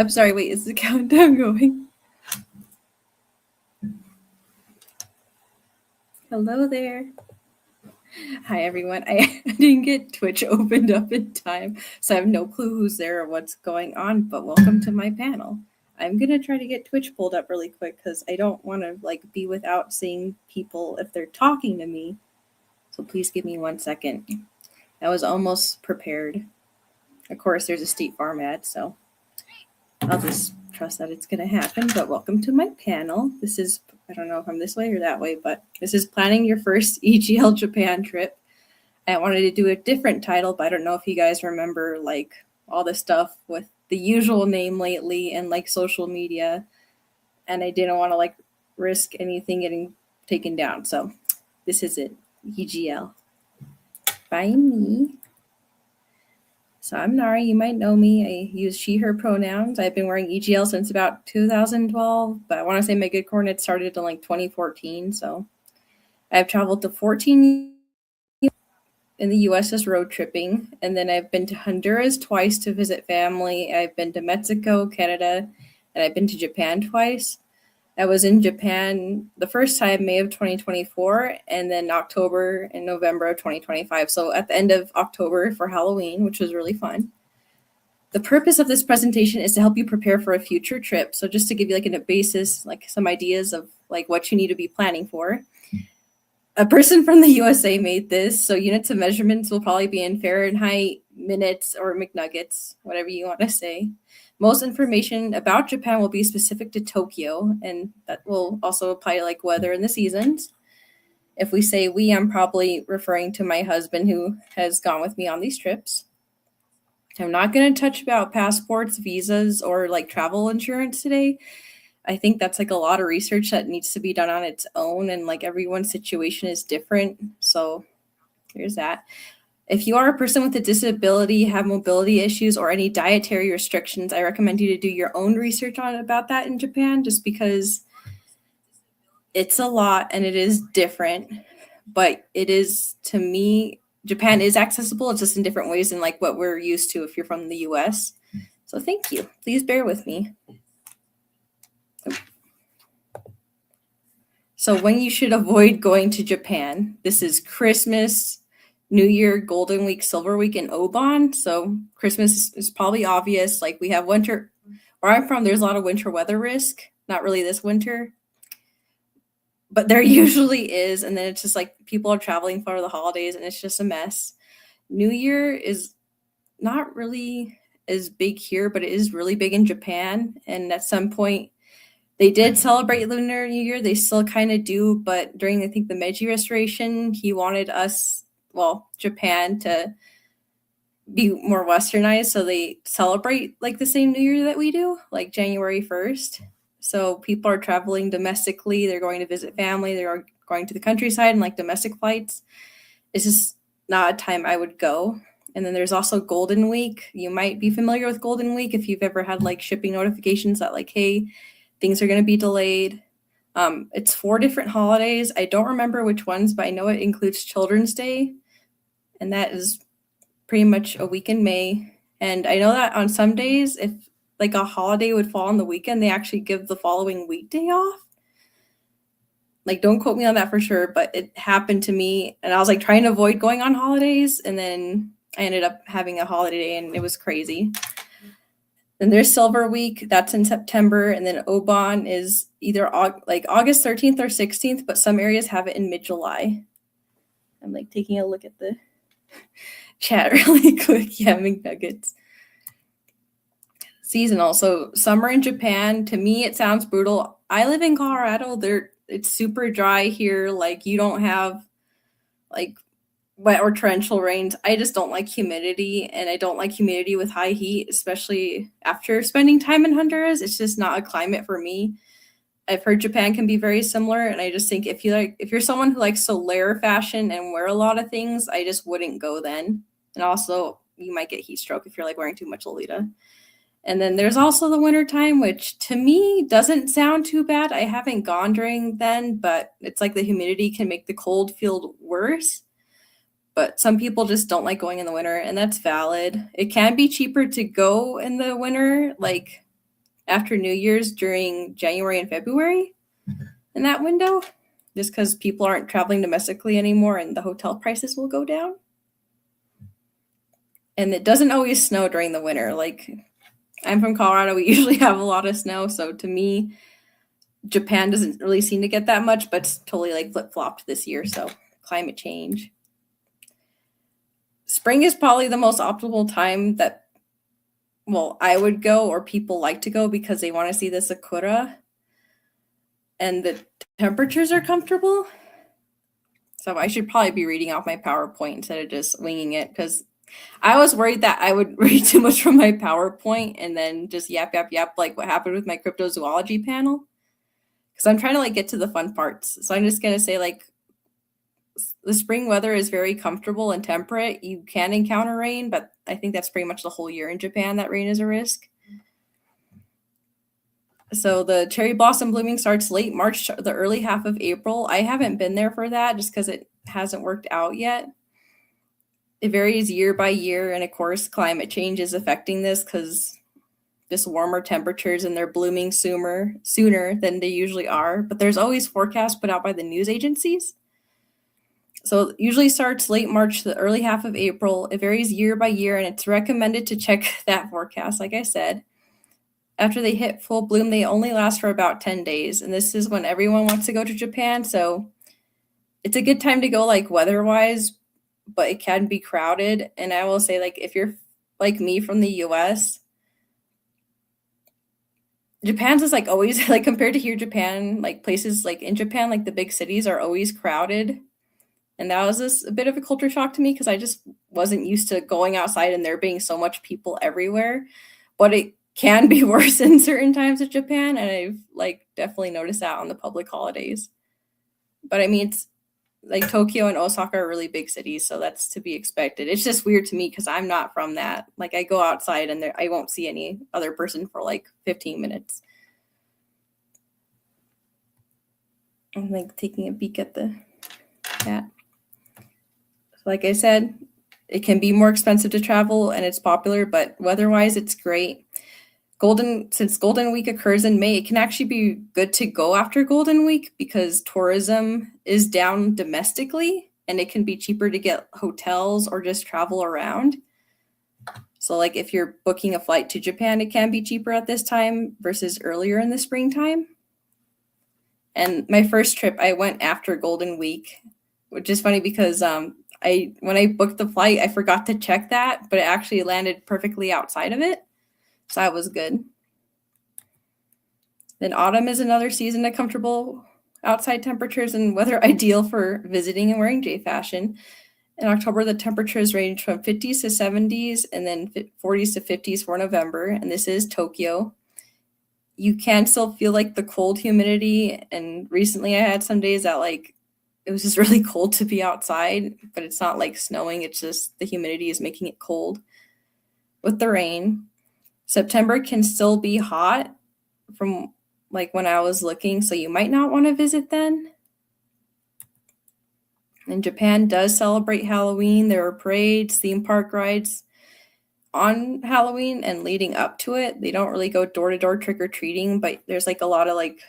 I'm sorry, wait, is the countdown going? Hello there. Hi, everyone. I didn't get Twitch opened up in time, so I have no clue who's there or what's going on, but welcome to my panel. I'm going to try to get Twitch pulled up really quick because I don't want to be without seeing people if they're talking to me. So please give me 1 second. I was almost prepared. Of course, there's a State Farm ad, so I'll just trust that it's going to happen. But welcome to my panel. This is, I don't know if I'm this way or that way, but this is planning your first EGL Japan trip. I wanted to do a different title, but I don't know if you guys remember all the stuff with the usual name lately and social media. And I didn't want to risk anything getting taken down. So this is it, EGL. By me. So I'm Nari, you might know me. I use she, her pronouns. I've been wearing EGL since about 2012, but I want to say my good cornet started in 2014. So I've traveled to 14 in the US as road tripping, and then I've been to Honduras twice to visit family. I've been to Mexico, Canada, and I've been to Japan twice. I was in Japan the first time, May of 2024, and then October and November of 2025. So at the end of October for Halloween, which was really fun. The purpose of this presentation is to help you prepare for a future trip. So just to give you a basis, some ideas of what you need to be planning for. A person from the USA made this, so units of measurements will probably be in Fahrenheit, minutes, or McNuggets, whatever you want to say. Most information about Japan will be specific to Tokyo, and that will also apply to weather and the seasons. If we say we, I'm probably referring to my husband who has gone with me on these trips. I'm not going to touch about passports, visas, or travel insurance today. I think that's a lot of research that needs to be done on its own, and everyone's situation is different. So here's that. If you are a person with a disability, have mobility issues, or any dietary restrictions, I recommend you to do your own research about that in Japan, just because it's a lot and it is different. But it is, to me, Japan is accessible. It's just in different ways than what we're used to if you're from the US. So thank you. Please bear with me. So when you should avoid going to Japan, this is Christmas, New Year, Golden Week, Silver Week, and Obon. So Christmas is probably obvious. We have winter. Where I'm from, there's a lot of winter weather risk. Not really this winter, but there usually is. And then it's just people are traveling for the holidays, and it's just a mess. New Year is not really as big here, but it is really big in Japan. And at some point, they did celebrate Lunar New Year. They still kind of do, but during, I think, the Meiji Restoration, he wanted Japan to be more westernized, so they celebrate the same New Year that we do, January 1st. So people are traveling domestically. They're going to visit family. They're going to the countryside and domestic flights. It's just not a time I would go. And then there's also Golden Week. You might be familiar with Golden Week if you've ever had shipping notifications that hey, things are going to be delayed. It's 4 different holidays. I don't remember which ones, but I know it includes Children's Day, and that is pretty much a week in May. And I know that on some days, if a holiday would fall on the weekend, they actually give the following weekday off. Don't quote me on that for sure, but it happened to me, and I was trying to avoid going on holidays, and then I ended up having a holiday, and it was crazy. Then there's Silver Week, that's in September, and then Obon is either August 13th or 16th, but some areas have it in mid-July. I'm taking a look at the chat really quick. Yeah, McNuggets. Seasonal. So summer in Japan, to me, it sounds brutal. I live in Colorado. It's super dry here. You don't have wet or torrential rains. I just don't like humidity, and I don't like humidity with high heat, especially after spending time in Honduras. It's just not a climate for me. I've heard Japan can be very similar, and I just think if you're someone who likes to layer fashion and wear a lot of things, I just wouldn't go then. And also, you might get heat stroke if you're wearing too much Lolita. And then there's also the winter time, which to me doesn't sound too bad. I haven't gone during then, but it's the humidity can make the cold feel worse. But some people just don't like going in the winter, and that's valid. It can be cheaper to go in the winter. after New Year's during January and February in that window, just because people aren't traveling domestically anymore and the hotel prices will go down. And it doesn't always snow during the winter. Like, I'm from Colorado, we usually have a lot of snow, so to me, Japan doesn't really seem to get that much, but it's totally like flip-flopped this year, so climate change. Spring is probably the most optimal time that, well, I would go or people like to go because they want to see the sakura and the temperatures are comfortable. So I should probably be reading off my PowerPoint instead of just winging it, because I was worried that I would read too much from my PowerPoint and then just yap, like what happened with my cryptozoology panel. Because I'm trying to like get to the fun parts. So I'm just going to say like the spring weather is very comfortable and temperate. You can encounter rain, but I think that's pretty much the whole year in Japan that rain is a risk. So the cherry blossom blooming starts late March, the early half of April. I haven't been there for that just because it hasn't worked out yet. It varies year by year, and of course, climate change is affecting this because just warmer temperatures and they're blooming sooner than they usually are. But there's always forecasts put out by the news agencies. So it usually starts late March, the early half of April. It varies year by year, and it's recommended to check that forecast, like I said. After they hit full bloom, they only last for about 10 days. And this is when everyone wants to go to Japan. So it's a good time to go like weather-wise, but it can be crowded. And I will say, like, if you're like me from the US, Japan's is like always, like compared to here, Japan, like places like in Japan, like the big cities are always crowded. And that was a bit of a culture shock to me because I just wasn't used to going outside and there being so much people everywhere. But it can be worse in certain times of Japan, and I've like definitely noticed that on the public holidays. But I mean, it's like Tokyo and Osaka are really big cities, so that's to be expected. It's just weird to me because I'm not from that. Like I go outside and I won't see any other person for like 15 minutes. I'm like taking a peek at the cat. Like I said, it can be more expensive to travel and it's popular, but weather-wise, it's great. Since Golden Week occurs in May, it can actually be good to go after Golden Week because tourism is down domestically and it can be cheaper to get hotels or just travel around. So like if you're booking a flight to Japan, it can be cheaper at this time versus earlier in the springtime. And my first trip, I went after Golden Week, which is funny because when I booked the flight, I forgot to check that, but it actually landed perfectly outside of it. So that was good. Then autumn is another season of comfortable outside temperatures and weather ideal for visiting and wearing J fashion. In October, the temperatures range from 50s to 70s and then 40s to 50s for November. And this is Tokyo. You can still feel like the cold humidity. And recently I had some days that like it was just really cold to be outside, but it's not like snowing. It's just the humidity is making it cold with the rain. September can still be hot from like when I was looking, so you might not want to visit then. And Japan does celebrate Halloween. There are parades, theme park rides on Halloween and leading up to it. They don't really go door to door trick or treating, but there's like a lot of like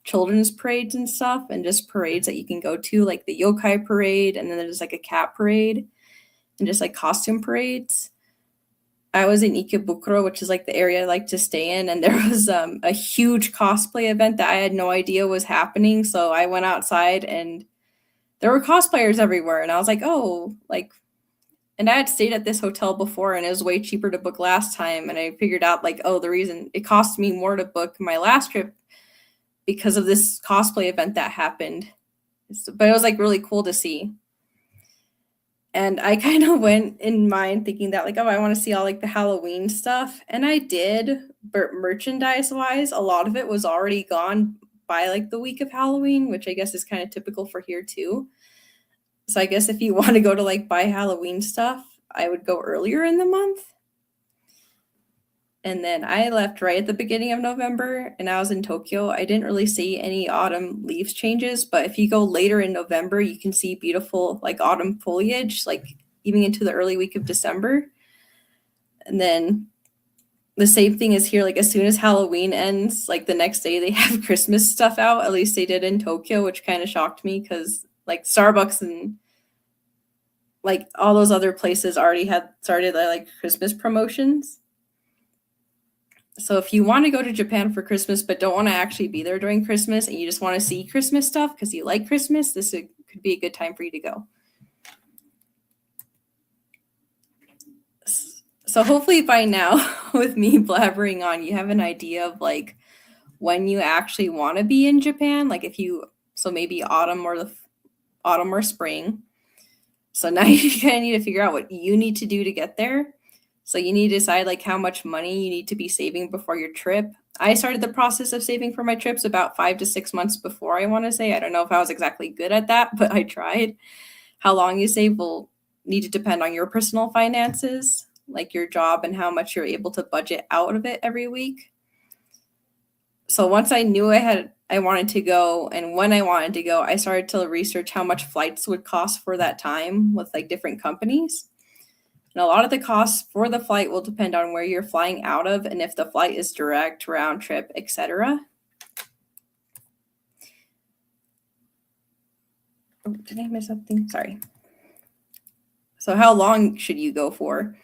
children's parades and stuff and just parades that you can go to, like the yokai parade, and then there's like a cat parade and just like costume parades. I was in Ikebukuro, which is like the area I like to stay in, and there was a huge cosplay event that I had no idea was happening. So I went outside and there were cosplayers everywhere, and I was like, oh, like, and I had stayed at this hotel before and it was way cheaper to book last time. And I figured out like, oh, the reason it cost me more to book my last trip because of this cosplay event that happened. But it was like really cool to see. And I kind of went in mind thinking that like, oh, I want to see all like the Halloween stuff. And I did, but merchandise wise, a lot of it was already gone by like the week of Halloween, which I guess is kind of typical for here too. So I guess if you want to go to like buy Halloween stuff, I would go earlier in the month. And then I left right at the beginning of November and I was in Tokyo. I didn't really see any autumn leaves changes, but if you go later in November, you can see beautiful like autumn foliage, like even into the early week of December. And then the same thing is here. Like as soon as Halloween ends, like the next day they have Christmas stuff out. At least they did in Tokyo, which kind of shocked me because like Starbucks and like all those other places already had started like Christmas promotions. So if you want to go to Japan for Christmas but don't want to actually be there during Christmas and you just want to see Christmas stuff because you like Christmas, this could be a good time for you to go. So hopefully by now, with me blabbering on, you have an idea of like when you actually want to be in Japan. Like if you, so maybe autumn or spring. So now you kind of need to figure out what you need to do to get there. So you need to decide like how much money you need to be saving before your trip. I started the process of saving for my trips about 5 to 6 months before, I want to say. I don't know if I was exactly good at that, but I tried. How long you save will need to depend on your personal finances, like your job and how much you're able to budget out of it every week. So once I knew I wanted to go and when I wanted to go, I started to research how much flights would cost for that time with like different companies. And a lot of the costs for the flight will depend on where you're flying out of and if the flight is direct, round trip, etc. Oh, did I miss something? Sorry. So how long should you go for?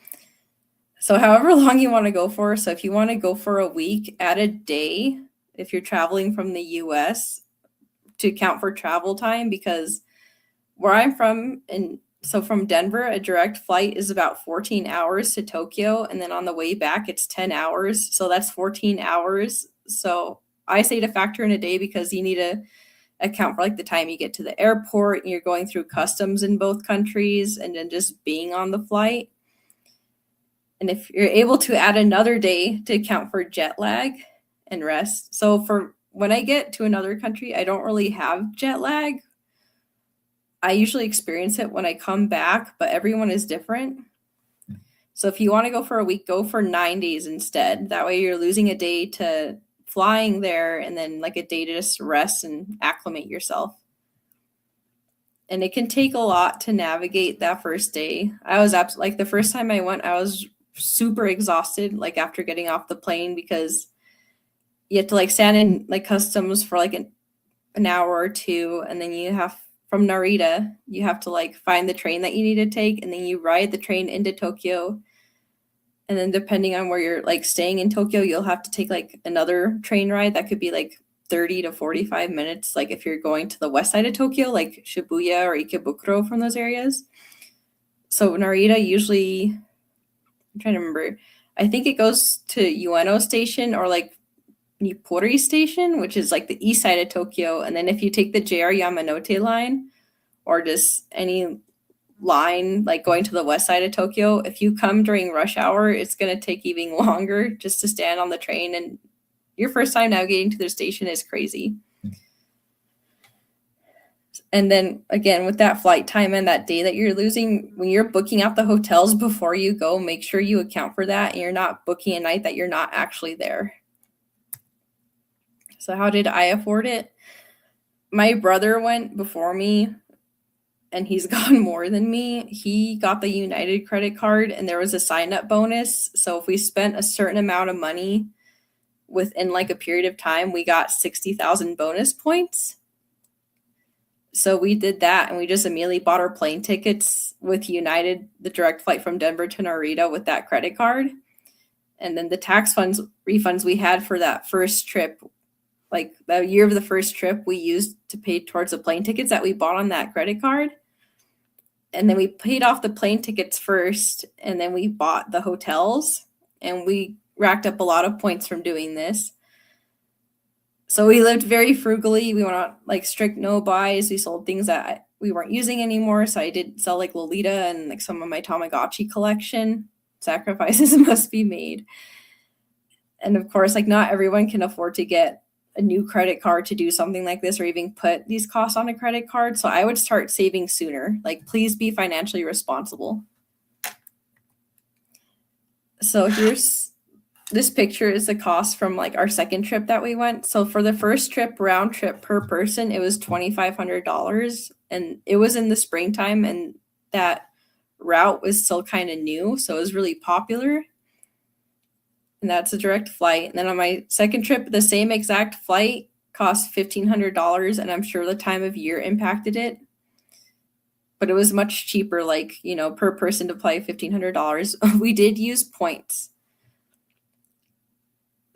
So however long you want to go for. So if you want to go for a week, add a day if you're traveling from the US to account for travel time, because where I'm from, and so from Denver, a direct flight is about 14 hours to Tokyo. And then on the way back, it's 10 hours. So that's 14 hours. So I say to factor in a day because you need to account for like the time you get to the airport and you're going through customs in both countries and then just being on the flight. And if you're able to add another day to account for jet lag and rest. So for when I get to another country, I don't really have jet lag. I usually experience it when I come back, but everyone is different. So if you want to go for a week, go for 9 days instead. That way you're losing a day to flying there and then like a day to just rest and acclimate yourself. And it can take a lot to navigate that first day. I was like the first time I went, I was super exhausted, like after getting off the plane, because you have to like stand in like customs for like an hour or two. And then you have from Narita, you have to like find the train that you need to take. And then you ride the train into Tokyo. And then depending on where you're like staying in Tokyo, you'll have to take like another train ride that could be like 30 to 45 minutes. Like if you're going to the west side of Tokyo, like Shibuya or Ikebukuro from those areas. So Narita usually, I'm trying to remember, I think it goes to Ueno Station or like Nippori Station, which is like the east side of Tokyo. And then if you take the JR Yamanote line or just any line like going to the west side of Tokyo, if you come during rush hour, it's going to take even longer just to stand on the train. And your first time navigating to the station is crazy. And then again, with that flight time and that day that you're losing, when you're booking out the hotels before you go, make sure you account for that and you're not booking a night that you're not actually there. So how did I afford it? My brother went before me and he's gone more than me. He got the United credit card and there was a sign up bonus. So if we spent a certain amount of money within like a period of time, we got 60,000 bonus points. So we did that and we just immediately bought our plane tickets with United, the direct flight from Denver to Narita with that credit card. And then the tax refunds we had for that first trip, like the year of the first trip, we used to pay towards the plane tickets that we bought on that credit card. And then we paid off the plane tickets first, and then we bought the hotels, and we racked up a lot of points from doing this. So we lived very frugally. We went on like strict no buys. We sold things that we weren't using anymore. So I did sell like Lolita and like some of my Tamagotchi collection. Sacrifices must be made. And of course, like not everyone can afford to get a new credit card to do something like this or even put these costs on a credit card. So I would start saving sooner. Like, please be financially responsible. So here's this picture is the cost from like our second trip that we went. So for the first trip, round trip per person, it was $2,500 and it was in the springtime and that route was still kind of new. So it was really popular. and that's a direct flight. And then on my second trip, the same exact flight cost $1,500, and I'm sure the time of year impacted it. But it was much cheaper, like, per person to fly $1,500. We did use points.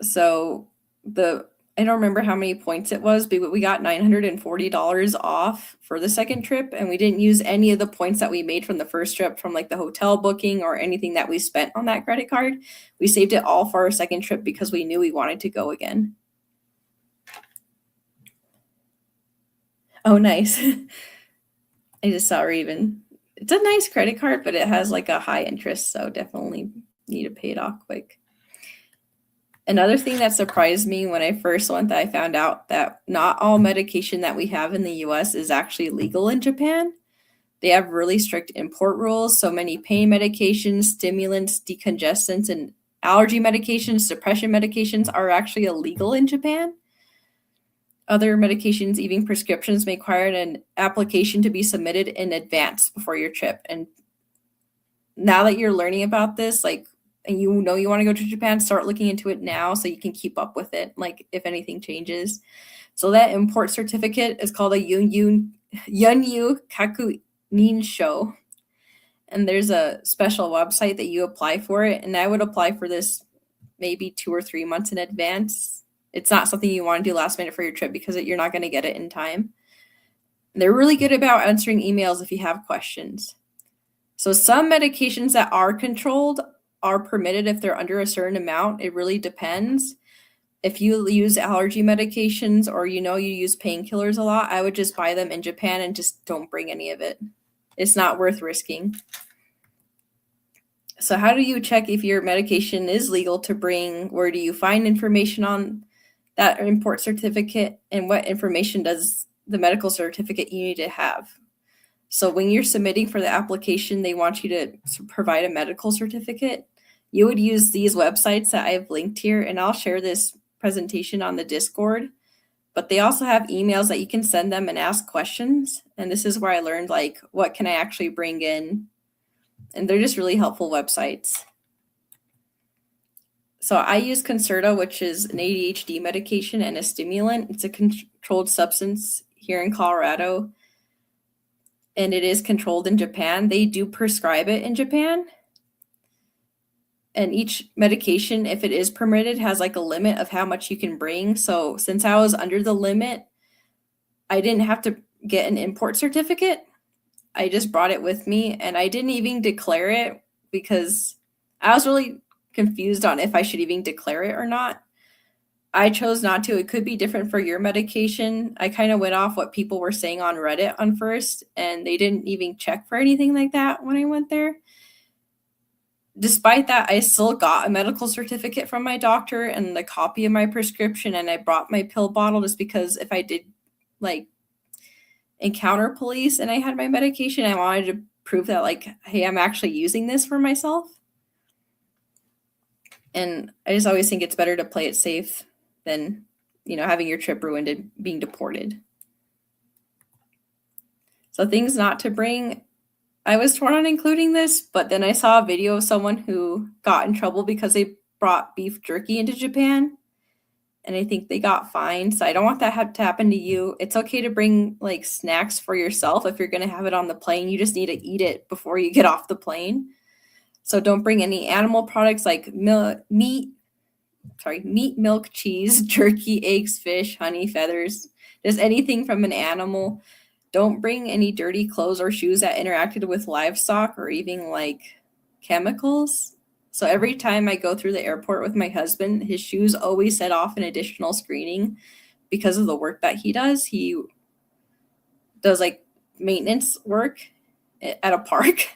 So I don't remember how many points it was, but we got $940 off for the second trip, and we didn't use any of the points that we made from the first trip from like the hotel booking or anything that we spent on that credit card. We saved it all for our second trip because we knew we wanted to go again. Oh, nice. I just saw Raven. It's a nice credit card, but it has like a high interest, so definitely need to pay it off quick. Another thing that surprised me when I first went, that I found out that not all medication that we have in the US is actually legal in Japan. They have really strict import rules, so many pain medications, stimulants, decongestants, and allergy medications, depression medications are actually illegal in Japan. Other medications, even prescriptions, may require an application to be submitted in advance before your trip. And now that you're learning about this, like, and you want to go to Japan, start looking into it now so you can keep up with it, like if anything changes. So that import certificate is called a Yunyu Kaku Ninsho. And there's a special website that you apply for it. And I would apply for this maybe 2 or 3 months in advance. It's not something you want to do last minute for your trip because you're not going to get it in time. They're really good about answering emails if you have questions. So some medications that are controlled are permitted if they're under a certain amount. It really depends. If you use allergy medications or you use painkillers a lot, I would just buy them in Japan and just don't bring any of it. It's not worth risking. So how do you check if your medication is legal to bring? Where do you find information on that import certificate, and what information does the medical certificate you need to have? So when you're submitting for the application, they want you to provide a medical certificate. You would use these websites that I've linked here, and I'll share this presentation on the Discord. But they also have emails that you can send them and ask questions. And this is where I learned, like, what can I actually bring in? And they're just really helpful websites. So I use Concerta, which is an ADHD medication and a stimulant. It's a controlled substance here in Colorado, and it is controlled in Japan. They do prescribe it in Japan. And each medication, if it is permitted, has like a limit of how much you can bring. So since I was under the limit, I didn't have to get an import certificate. I just brought it with me, and I didn't even declare it because I was really confused on if I should even declare it or not. I chose not to. It could be different for your medication. I kind of went off what people were saying on Reddit on first, and they didn't even check for anything like that when I went there. Despite that, I still got a medical certificate from my doctor and a copy of my prescription, and I brought my pill bottle just because if I did like encounter police and I had my medication, I wanted to prove that, like, hey, I'm actually using this for myself. And I just always think it's better to play it safe than, having your trip ruined and being deported. So things not to bring. I was torn on including this, but then I saw a video of someone who got in trouble because they brought beef jerky into Japan, and I think they got fined. So I don't want that to happen to you. It's okay to bring like snacks for yourself if you're going to have it on the plane. You just need to eat it before you get off the plane. So don't bring any animal products like meat, milk, cheese, jerky, eggs, fish, honey, feathers, just anything from an animal. Don't bring any dirty clothes or shoes that interacted with livestock or even like chemicals. So every time I go through the airport with my husband, his shoes always set off an additional screening because of the work that he does. He does like maintenance work at a park.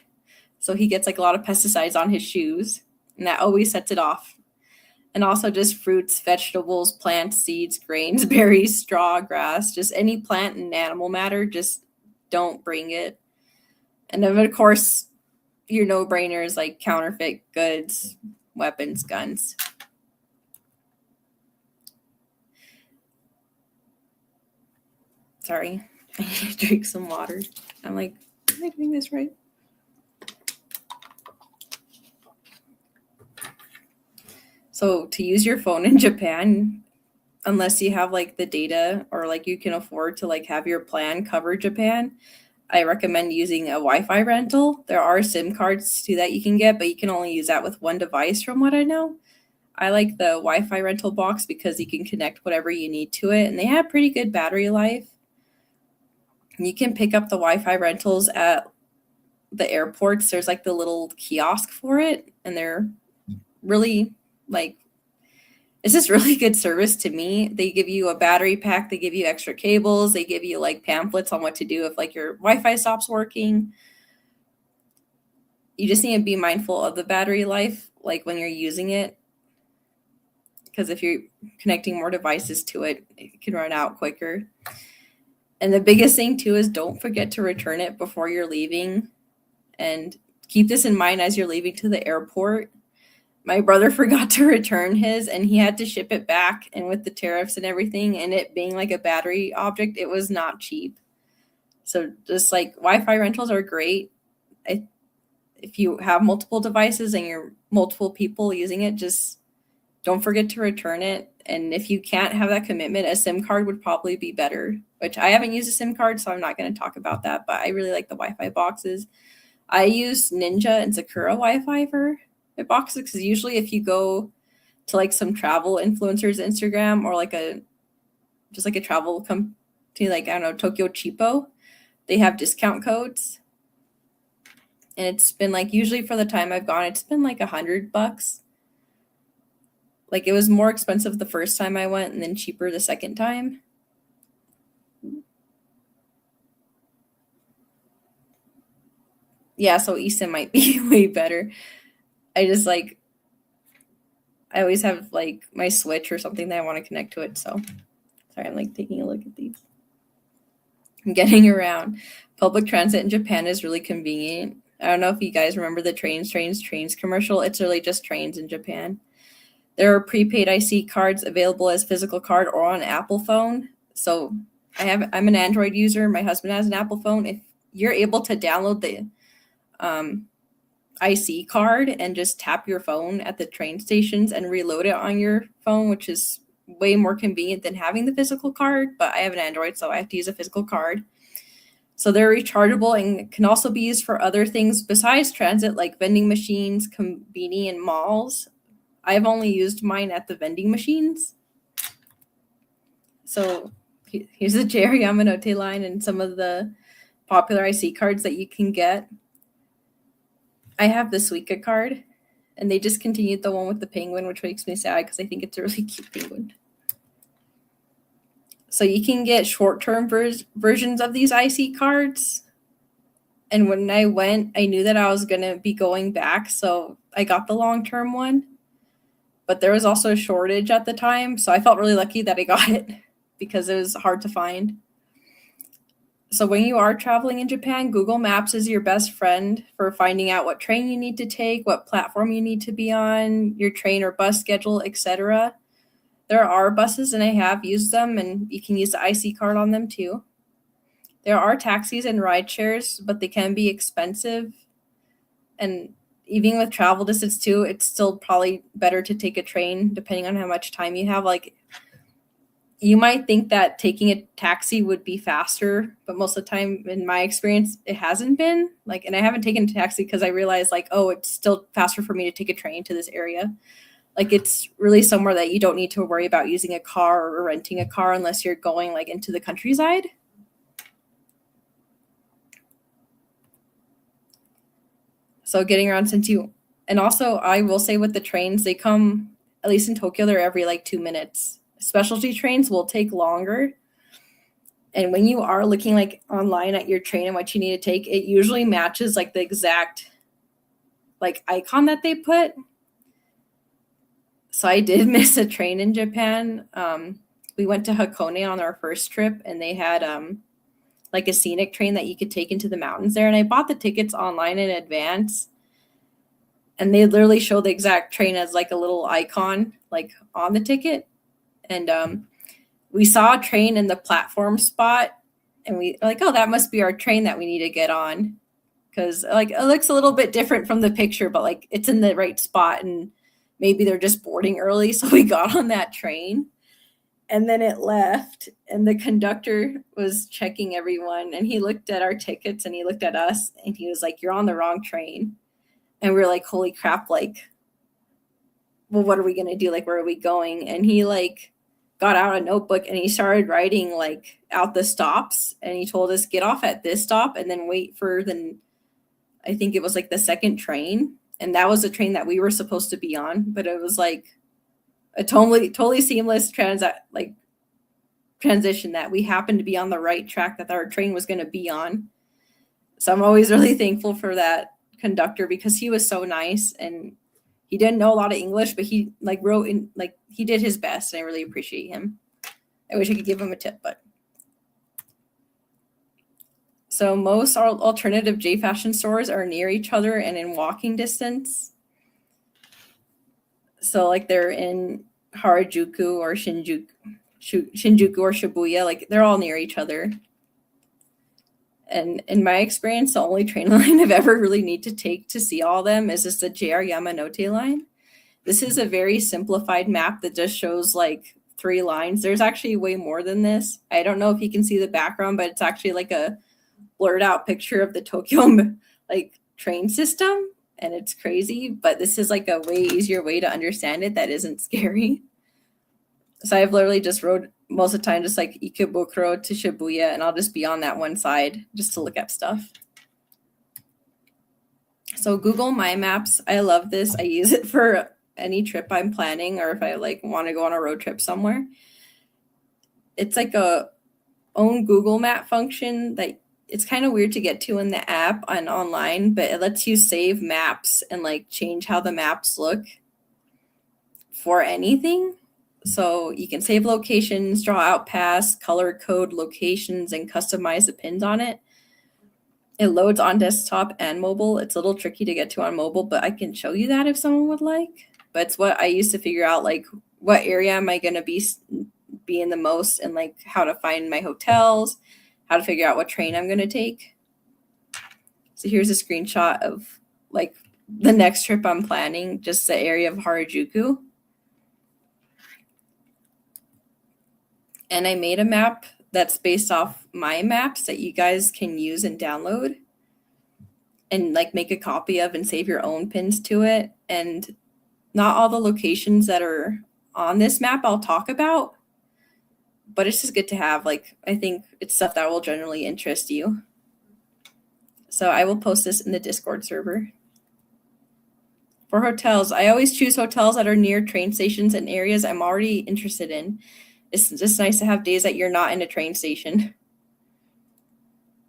So he gets like a lot of pesticides on his shoes, and that always sets it off. And also just fruits, vegetables, plants, seeds, grains, berries, straw, grass, just any plant and animal matter, just don't bring it. And then, of course, your no-brainers like counterfeit goods, weapons, guns. Sorry, I need to drink some water. I'm like, am I doing this right? So to use your phone in Japan, unless you have like the data or like you can afford to like have your plan cover Japan, I recommend using a Wi-Fi rental. There are SIM cards too that you can get, but you can only use that with one device from what I know. I like the Wi-Fi rental box because you can connect whatever you need to it, and they have pretty good battery life. You can pick up the Wi-Fi rentals at the airports. There's like the little kiosk for it, and they're really like, it's just really good service to me. They give you a battery pack, they give you extra cables, they give you like pamphlets on what to do if like your Wi-Fi stops working. You just need to be mindful of the battery life, like when you're using it, because if you're connecting more devices to it, it can run out quicker. And the biggest thing too is don't forget to return it before you're leaving. And keep this in mind as you're leaving to the airport. My brother forgot to return his and he had to ship it back. And with the tariffs and everything and it being like a battery object, it was not cheap. So just like Wi-Fi rentals are great. If you have multiple devices and you're multiple people using it, just don't forget to return it. And if you can't have that commitment, a SIM card would probably be better, which I haven't used a SIM card, so I'm not going to talk about that. But I really like the Wi-Fi boxes. I use Ninja and Sakura Wi-Fi for my boxes because usually if you go to like some travel influencers Instagram or like a travel company like, I don't know, Tokyo Cheapo, they have discount codes. And it's been like, usually for the time I've gone, it's been like $100. Like it was more expensive the first time I went and then cheaper the second time. Yeah, so eSIM might be way better. I always have like my Switch or something that I want to connect to it. So sorry, I'm like taking a look at these. I'm getting around. Public transit in Japan is really convenient. I don't know if you guys remember the trains commercial. It's really just trains in Japan. There are prepaid IC cards available as physical card or on Apple phone. So I'm an Android user. My husband has an Apple phone. If you're able to download the IC card and just tap your phone at the train stations and reload it on your phone, which is way more convenient than having the physical card. But I have an Android, so I have to use a physical card. So they're rechargeable and can also be used for other things besides transit, like vending machines, convenience, and malls. I've only used mine at the vending machines. So here's the Jerry Yamanote line and some of the popular IC cards that you can get. I have the Suica card, and they discontinued the one with the penguin, which makes me sad because I think it's a really cute penguin. So you can get short-term versions of these IC cards. And when I went, I knew that I was going to be going back, so I got the long-term one. But there was also a shortage at the time, so I felt really lucky that I got it because it was hard to find. So when you are traveling in Japan, Google Maps is your best friend for finding out what train you need to take, what platform you need to be on, your train or bus schedule, etc. There are buses, and I have used them, and you can use the IC card on them too. There are taxis and ride shares, but they can be expensive. And even with travel distance too, it's still probably better to take a train depending on how much time you have. Like you might think that taking a taxi would be faster, but most of the time in my experience, it hasn't been. Like, and I haven't taken a taxi because I realized like, oh, it's still faster for me to take a train to this area. Like it's really somewhere that you don't need to worry about using a car or renting a car unless you're going like into the countryside. So getting around and also I will say with the trains, they come, at least in Tokyo, they're every like 2 minutes. Specialty trains will take longer. And when you are looking like online at your train and what you need to take, it usually matches like the exact like icon that they put. So I did miss a train in Japan. We went to Hakone on our first trip and they had like a scenic train that you could take into the mountains there. And I bought the tickets online in advance. And they literally show the exact train as like a little icon like on the ticket. And we saw a train in the platform spot and we like, oh, that must be our train that we need to get on. Because like it looks a little bit different from the picture, but like it's in the right spot. And maybe they're just boarding early. So we got on that train and then it left and the conductor was checking everyone and he looked at our tickets and he looked at us and he was like, "You're on the wrong train." And we were like, "Holy crap, like, well, what are we going to do? Like, where are we going?" And he like got out a notebook and he started writing like out the stops and he told us, "Get off at this stop and then wait for I think it was like the second train." And that was the train that we were supposed to be on, but it was like a totally seamless transition that we happened to be on the right track that our train was going to be on. So I'm always really thankful for that conductor because he was so nice and he didn't know a lot of English, but he like wrote in, like he did his best and I really appreciate him. I wish I could give him a tip, but. So most alternative J fashion stores are near each other and in walking distance. So like they're in Harajuku or Shinjuku or Shibuya, like they're all near each other. And in my experience, the only train line I've ever really need to take to see all of them is just the JR Yamanote line. This is a very simplified map that just shows like 3 lines. There's actually way more than this. I don't know if you can see the background, but it's actually like a blurred out picture of the Tokyo like train system. And it's crazy, but this is like a way easier way to understand it that isn't scary. So I've literally just rode most of the time just like Ikebukuro to Shibuya, and I'll just be on that one side just to look at stuff. So Google My Maps, I love this. I use it for any trip I'm planning or if I like want to go on a road trip somewhere. It's like a own Google Map function that it's kind of weird to get to in the app and online, but it lets you save maps and like change how the maps look for anything. So you can save locations, draw out paths, color code locations, and customize the pins on it. It loads on desktop and mobile. It's a little tricky to get to on mobile, but I can show you that if someone would like. But it's what I use to figure out like what area am I going to be in the most and like how to find my hotels, how to figure out what train I'm going to take. So here's a screenshot of like the next trip I'm planning, just the area of Harajuku. And I made a map that's based off my maps that you guys can use and download and like make a copy of and save your own pins to it. And not all the locations that are on this map I'll talk about, but it's just good to have. Like, I think it's stuff that will generally interest you. So I will post this in the Discord server. For hotels, I always choose hotels that are near train stations and areas I'm already interested in. It's just nice to have days that you're not in a train station.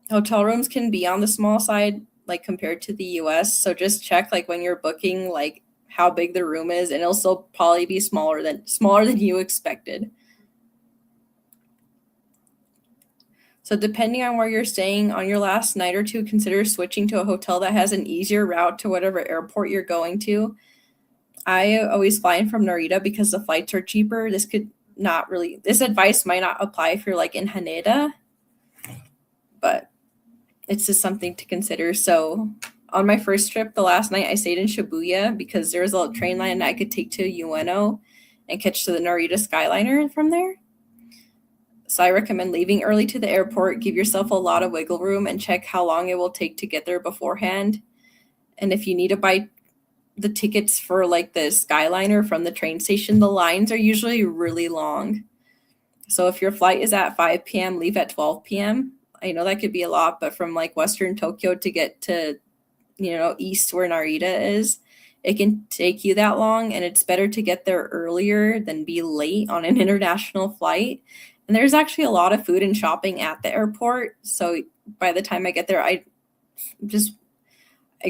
Hotel rooms can be on the small side, like compared to the US. So just check like when you're booking, like how big the room is, and it'll still probably be smaller than you expected. So depending on where you're staying on your last night or two, consider switching to a hotel that has an easier route to whatever airport you're going to. I always fly in from Narita because the flights are cheaper. This advice might not apply if you're like in Haneda, but it's just something to consider. So on my first trip, the last night I stayed in Shibuya because there was a train line I could take to Ueno and catch to the Narita Skyliner from there. So I recommend leaving early to the airport, give yourself a lot of wiggle room, and check how long it will take to get there beforehand. And if you need to buy the tickets for like the Skyliner from the train station, the lines are usually really long. So if your flight is at 5 p.m., leave at 12 p.m. I know that could be a lot, but from like Western Tokyo to get to, east where Narita is, it can take you that long, and it's better to get there earlier than be late on an international flight. And there's actually a lot of food and shopping at the airport. So by the time I get there, I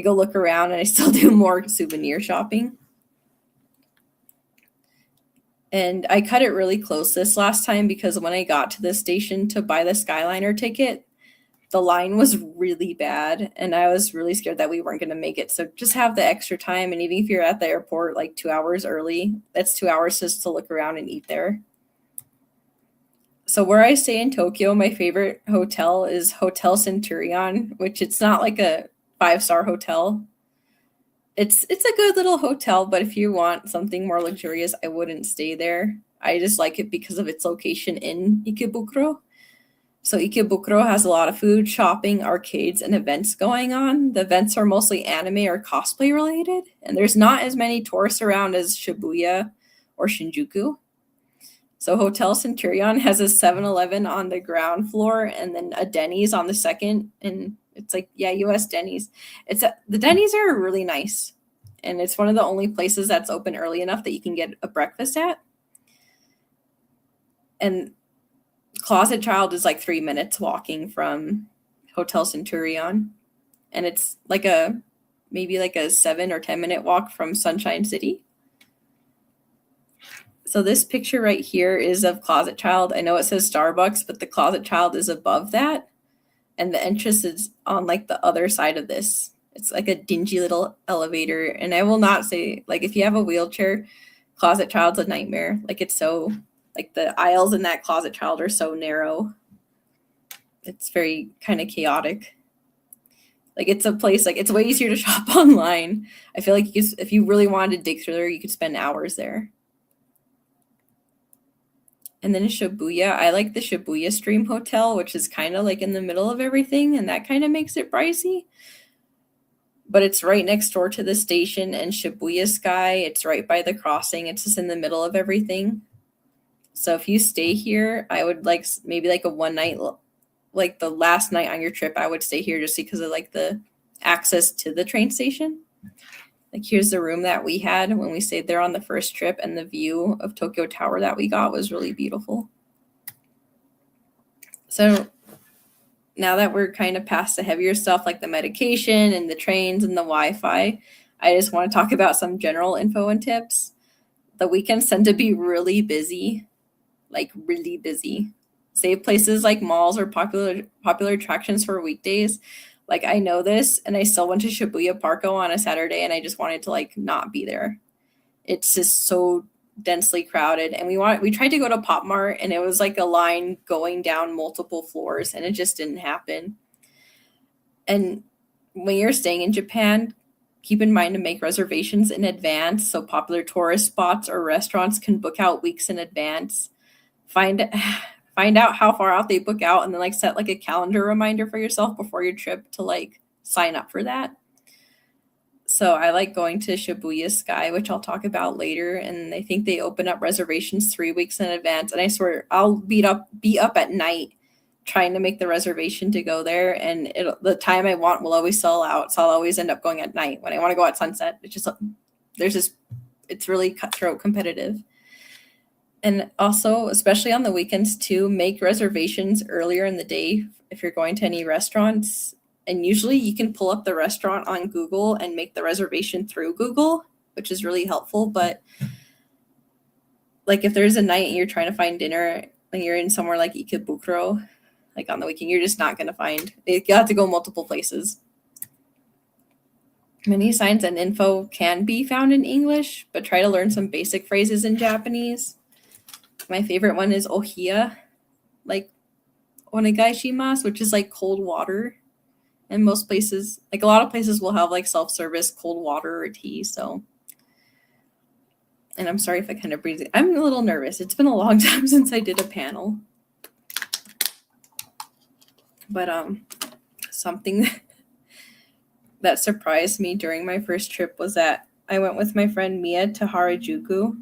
go look around and I still do more souvenir shopping. And I cut it really close this last time because when I got to the station to buy the Skyliner ticket, the line was really bad and I was really scared that we weren't going to make it. So just have the extra time. And even if you're at the airport like 2 hours early, that's 2 hours just to look around and eat there. So where I stay in Tokyo, my favorite hotel is Hotel Centurion, which it's not like a 5-star hotel. It's a good little hotel, but if you want something more luxurious, I wouldn't stay there. I just like it because of its location in Ikebukuro. So Ikebukuro has a lot of food, shopping, arcades, and events going on. The events are mostly anime or cosplay related, and there's not as many tourists around as Shibuya or Shinjuku. So Hotel Centurion has a 7-Eleven on the ground floor and then a Denny's on the second. And it's like, yeah, US Denny's. The Denny's are really nice. And it's one of the only places that's open early enough that you can get a breakfast at. And Closet Child is like 3 minutes walking from Hotel Centurion. And it's like maybe like a 7 or 10 minute walk from Sunshine City. So this picture right here is of Closet Child. I know it says Starbucks, but the Closet Child is above that. And the entrance is on like the other side of this. It's like a dingy little elevator. And I will not say, like, if you have a wheelchair, Closet Child's a nightmare. Like, it's so, like, the aisles in that Closet Child are so narrow. It's very kind of chaotic. Like, it's a place, like, it's way easier to shop online. I feel like if you really wanted to dig through there, you could spend hours there. And then Shibuya, I like the Shibuya Stream Hotel, which is kind of like in the middle of everything, and that kind of makes it pricey. But it's right next door to the station and Shibuya Sky. It's right by the crossing. It's just in the middle of everything. So if you stay here, I would like maybe like a one night, like the last night on your trip, I would stay here just because of like the access to the train station. Like, here's the room that we had when we stayed there on the first trip, and the view of Tokyo Tower that we got was really beautiful. So now that we're kind of past the heavier stuff like the medication and the trains and the Wi-Fi, I just want to talk about some general info and tips. The weekends tend to be really busy, like really busy. Save places like malls or popular attractions for weekdays. Like, I know this, and I still went to Shibuya Parko on a Saturday, and I just wanted to like not be there. It's just so densely crowded, and we tried to go to Pop Mart, and it was like a line going down multiple floors, and it just didn't happen. And when you're staying in Japan, keep in mind to make reservations in advance so popular tourist spots or restaurants can book out weeks in advance. Find out how far out they book out, and then like set like a calendar reminder for yourself before your trip to like sign up for that. So I like going to Shibuya Sky, which I'll talk about later. And I think they open up reservations 3 weeks in advance. And I swear I'll be up at night trying to make the reservation to go there. And the time I want will always sell out. So I'll always end up going at night when I want to go at sunset. It's really cutthroat competitive. And also, especially on the weekends too, make reservations earlier in the day if you're going to any restaurants. And usually you can pull up the restaurant on Google and make the reservation through Google, which is really helpful. But like, if there's a night and you're trying to find dinner and you're in somewhere like Ikebukuro, like on the weekend, you're just not going to find. You have to go multiple places. Many signs and info can be found in English, but try to learn some basic phrases in Japanese. My favorite one is ohiya, like onegai shimasu, which is like cold water. And most places, like a lot of places, will have like self-service cold water or tea. So, and I'm sorry if I kind of breathe. I'm a little nervous. It's been a long time since I did a panel. But something that surprised me during my first trip was that I went with my friend Mia to Harajuku.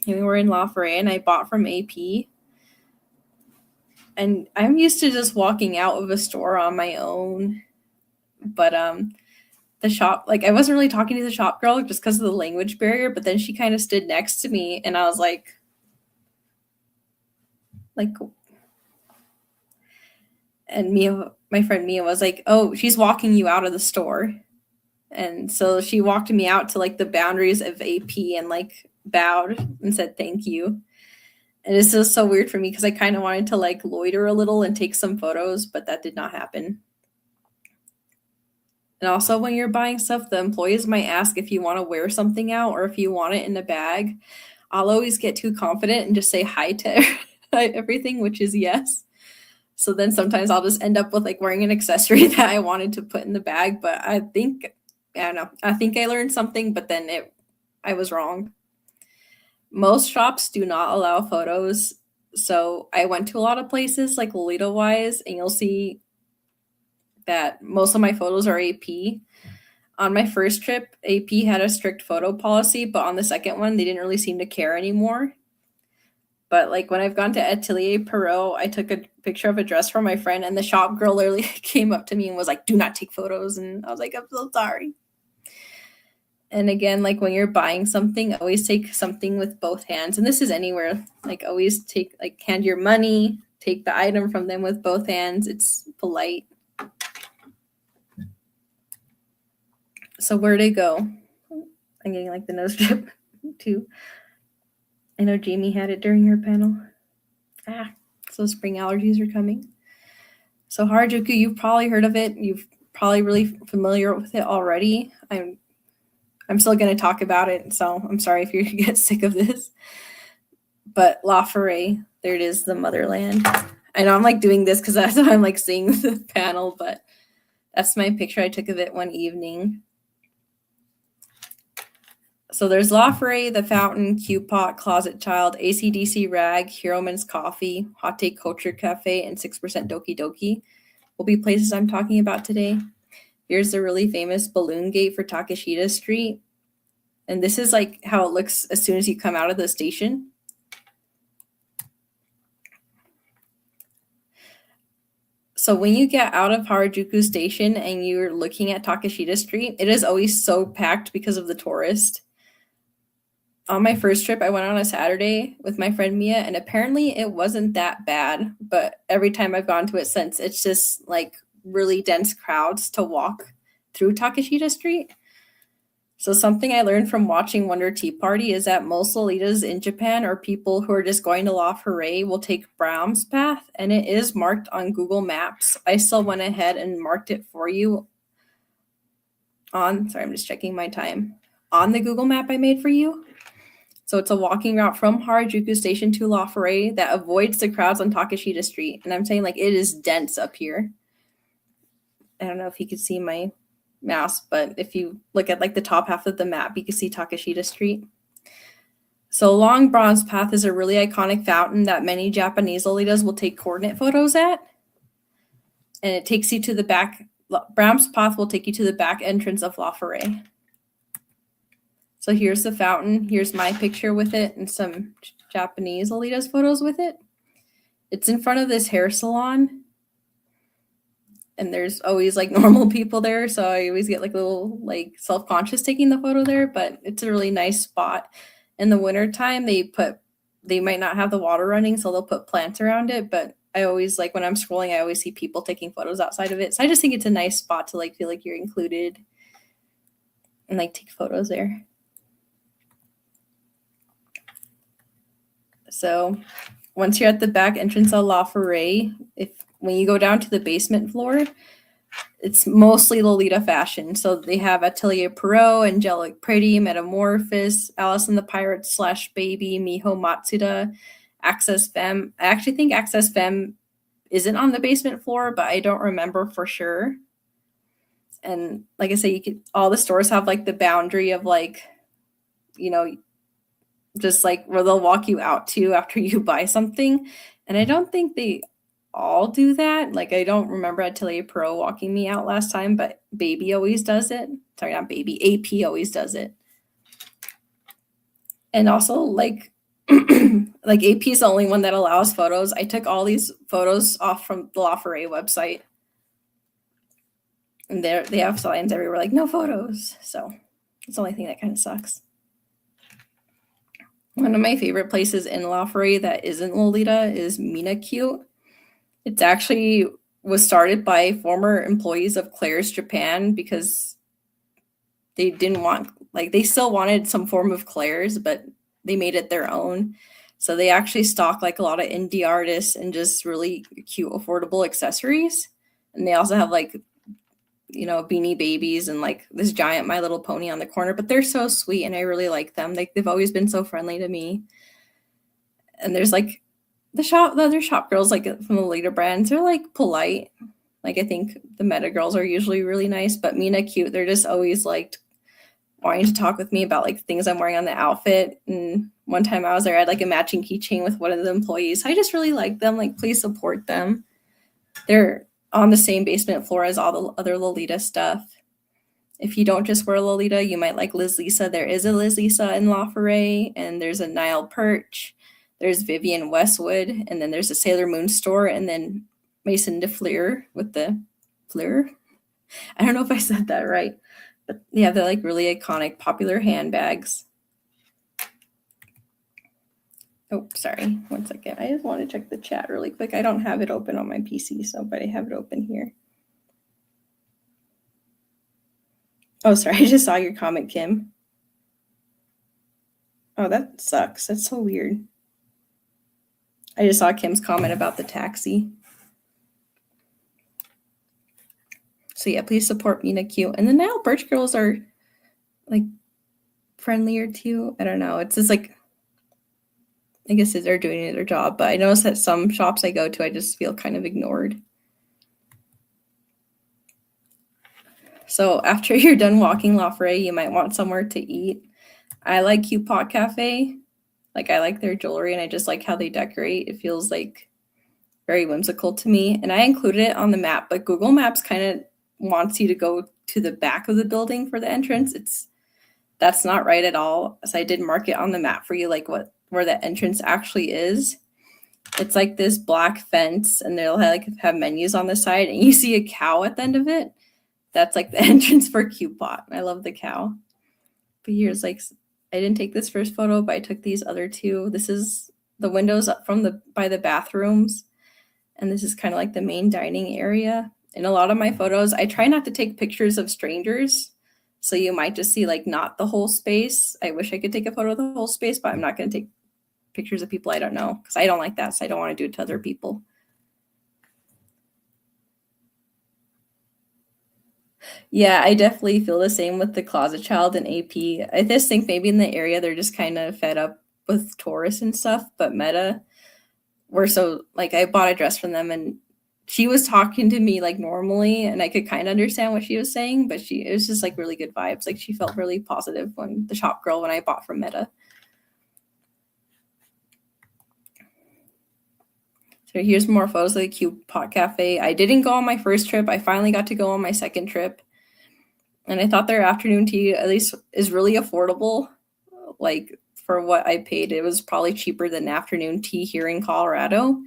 And we were in La Forêt, and I bought from AP. And I'm used to just walking out of a store on my own. But the shop, like, I wasn't really talking to the shop girl just because of the language barrier. But then she kind of stood next to me, and I was like, and Mia, my friend Mia, was like, "Oh, she's walking you out of the store." And so she walked me out to like the boundaries of AP and like bowed and said thank you. And it's just so weird for me because I kind of wanted to like loiter a little and take some photos, but that did not happen. And also, when you're buying stuff, the employees might ask if you want to wear something out or if you want it in a bag. I'll always get too confident and just say hi to everything, which is yes. So then sometimes I'll just end up with like wearing an accessory that I wanted to put in the bag, but I think I don't know. I think I learned something, but then I was wrong. Most shops do not allow photos. So I went to a lot of places like Lolita wise, and you'll see that most of my photos are AP. On my first trip, AP had a strict photo policy, but on the second one, they didn't really seem to care anymore. But like when I've gone to Atelier Perot, I took a picture of a dress for my friend, and the shop girl literally came up to me and was like, "Do not take photos." And I was like, "I'm so sorry." And again, like when you're buying something, always take something with both hands. And this is anywhere. Like always hand your money, take the item from them with both hands. It's polite. So where'd it go? I'm getting like the nose drip too. I know Jamie had it during her panel. So spring allergies are coming. So Harajuku, you've probably heard of it. You've probably really familiar with it already. I'm still going to talk about it, so I'm sorry if you get sick of this. But La Forêt, there it is, the motherland. I know I'm like doing this because that's how I'm like seeing the panel, but that's my picture I took of it one evening. So there's La Forêt, The Fountain, Q-Pot, Closet Child, AC/DC Rag, Hero Man's Coffee, Hot Take Culture Cafe, and 6% Doki Doki will be places I'm talking about today. Here's the really famous balloon gate for Takeshita Street. And this is like how it looks as soon as you come out of the station. So when you get out of Harajuku Station and you're looking at Takeshita Street, it is always so packed because of the tourists. On my first trip, I went on a Saturday with my friend Mia, and apparently it wasn't that bad. But every time I've gone to it since, it's just like really dense crowds to walk through Takeshita Street. So something I learned from watching Wonder Tea Party is that most Lolitas in Japan or people who are just going to La Forêt will take Brown's Path, and it is marked on Google Maps. I still went ahead and marked it for you I'm just checking my time, on the Google map I made for you. So it's a walking route from Harajuku Station to La Forêt that avoids the crowds on Takeshita Street. And I'm saying like it is dense up here. I don't know if you could see my mouse, but if you look at like the top half of the map, you can see Takeshita Street. So along Bronze Path is a really iconic fountain that many Japanese Lolitas will take coordinate photos at. And it takes you to the back. Bronze Path will take you to the back entrance of La Forêt. So here's the fountain. Here's my picture with it and some Japanese Lolita's photos with it. It's in front of this hair salon. And there's always like normal people there. So I always get like a little like self-conscious taking the photo there, but it's a really nice spot. In the wintertime, they might not have the water running, so they'll put plants around it. But I always like when I'm scrolling, I always see people taking photos outside of it. So I just think it's a nice spot to like feel like you're included and like take photos there. So once you're at the back entrance of La Forêt, when you go down to the basement floor, it's mostly Lolita fashion. So they have Atelier Perot, Angelic Pretty, Metamorphosis, Alice and the Pirates / Baby, Miho Matsuda, Access Femme. I actually think Access Femme isn't on the basement floor, but I don't remember for sure. And like I say, all the stores have like the boundary of like, you know, just like where they'll walk you out to after you buy something. And I don't think they all do that. Like I don't remember Atelier Pro walking me out last time, but Baby always does it. Sorry, not Baby. AP always does it. And also like like AP is the only one that allows photos. I took all these photos off from the La Forêt website. And they have signs everywhere like no photos. So it's the only thing that kind of sucks. One of my favorite places in La Forêt that isn't Lolita is Mina Cute. It's actually was started by former employees of Claire's Japan because they didn't want, like they still wanted some form of Claire's, but they made it their own. So they actually stock like a lot of indie artists and just really cute, affordable accessories. And they also have like, you know, Beanie Babies and like this giant My Little Pony on the corner, but they're so sweet and I really like them. Like they've always been so friendly to me. And there's like the other shop girls like from the later brands, they're like polite. Like, I think the Meta girls are usually really nice, but Mina Cute, they're just always like wanting to talk with me about like things I'm wearing on the outfit. And one time I was there, I had like a matching keychain with one of the employees. I just really like them. Like, please support them. They're on the same basement floor as all the other Lolita stuff. If you don't just wear Lolita, you might like Liz Lisa. There is a Liz Lisa in La Foret, and there's a Nile Perch. There's Vivian Westwood, and then there's a Sailor Moon store, and then Mason de Fleur with the Fleur. I don't know if I said that right, but yeah, they're like really iconic, popular handbags. Oh, sorry. 1 second. I just want to check the chat really quick. I don't have it open on my PC, but I have it open here. Oh, sorry. I just saw your comment, Kim. Oh, that sucks. That's so weird. I just saw Kim's comment about the taxi. So yeah, please support Mina Q. And the Nile Birch girls are like friendlier too. I don't know. It's just like, I guess they're doing their job, but I notice that some shops I go to, I just feel kind of ignored. So after you're done walking La Foret, you might want somewhere to eat. I like Cute Pot Cafe. Like, I like their jewelry, and I just like how they decorate. It feels like very whimsical to me. And I included it on the map, but Google Maps kind of wants you to go to the back of the building for the entrance. That's not right at all. So I did mark it on the map for you, like where the entrance actually is. It's like this black fence, and they'll have menus on the side, and you see a cow at the end of it. That's like the entrance for Cute Pot. I love the cow. But here's like, I didn't take this first photo, but I took these other two. This is the windows up from by the bathrooms. And this is kind of like the main dining area. In a lot of my photos, I try not to take pictures of strangers. So you might just see like not the whole space. I wish I could take a photo of the whole space, but I'm not going to take pictures of people I don't know because I don't like that. So I don't want to do it to other people. Yeah, I definitely feel the same with the Closet Child and AP. I just think maybe in the area they're just kind of fed up with tourists and stuff, but Meta, we're so like, I bought a dress from them and she was talking to me like normally and I could kind of understand what she was saying, but it was just like really good vibes. Like, she felt really positive when the shop girl when I bought from Meta. So here's more photos of the Cute Pot Cafe. I didn't go on my first trip. I finally got to go on my second trip. And I thought their afternoon tea at least is really affordable. Like, for what I paid, it was probably cheaper than afternoon tea here in Colorado.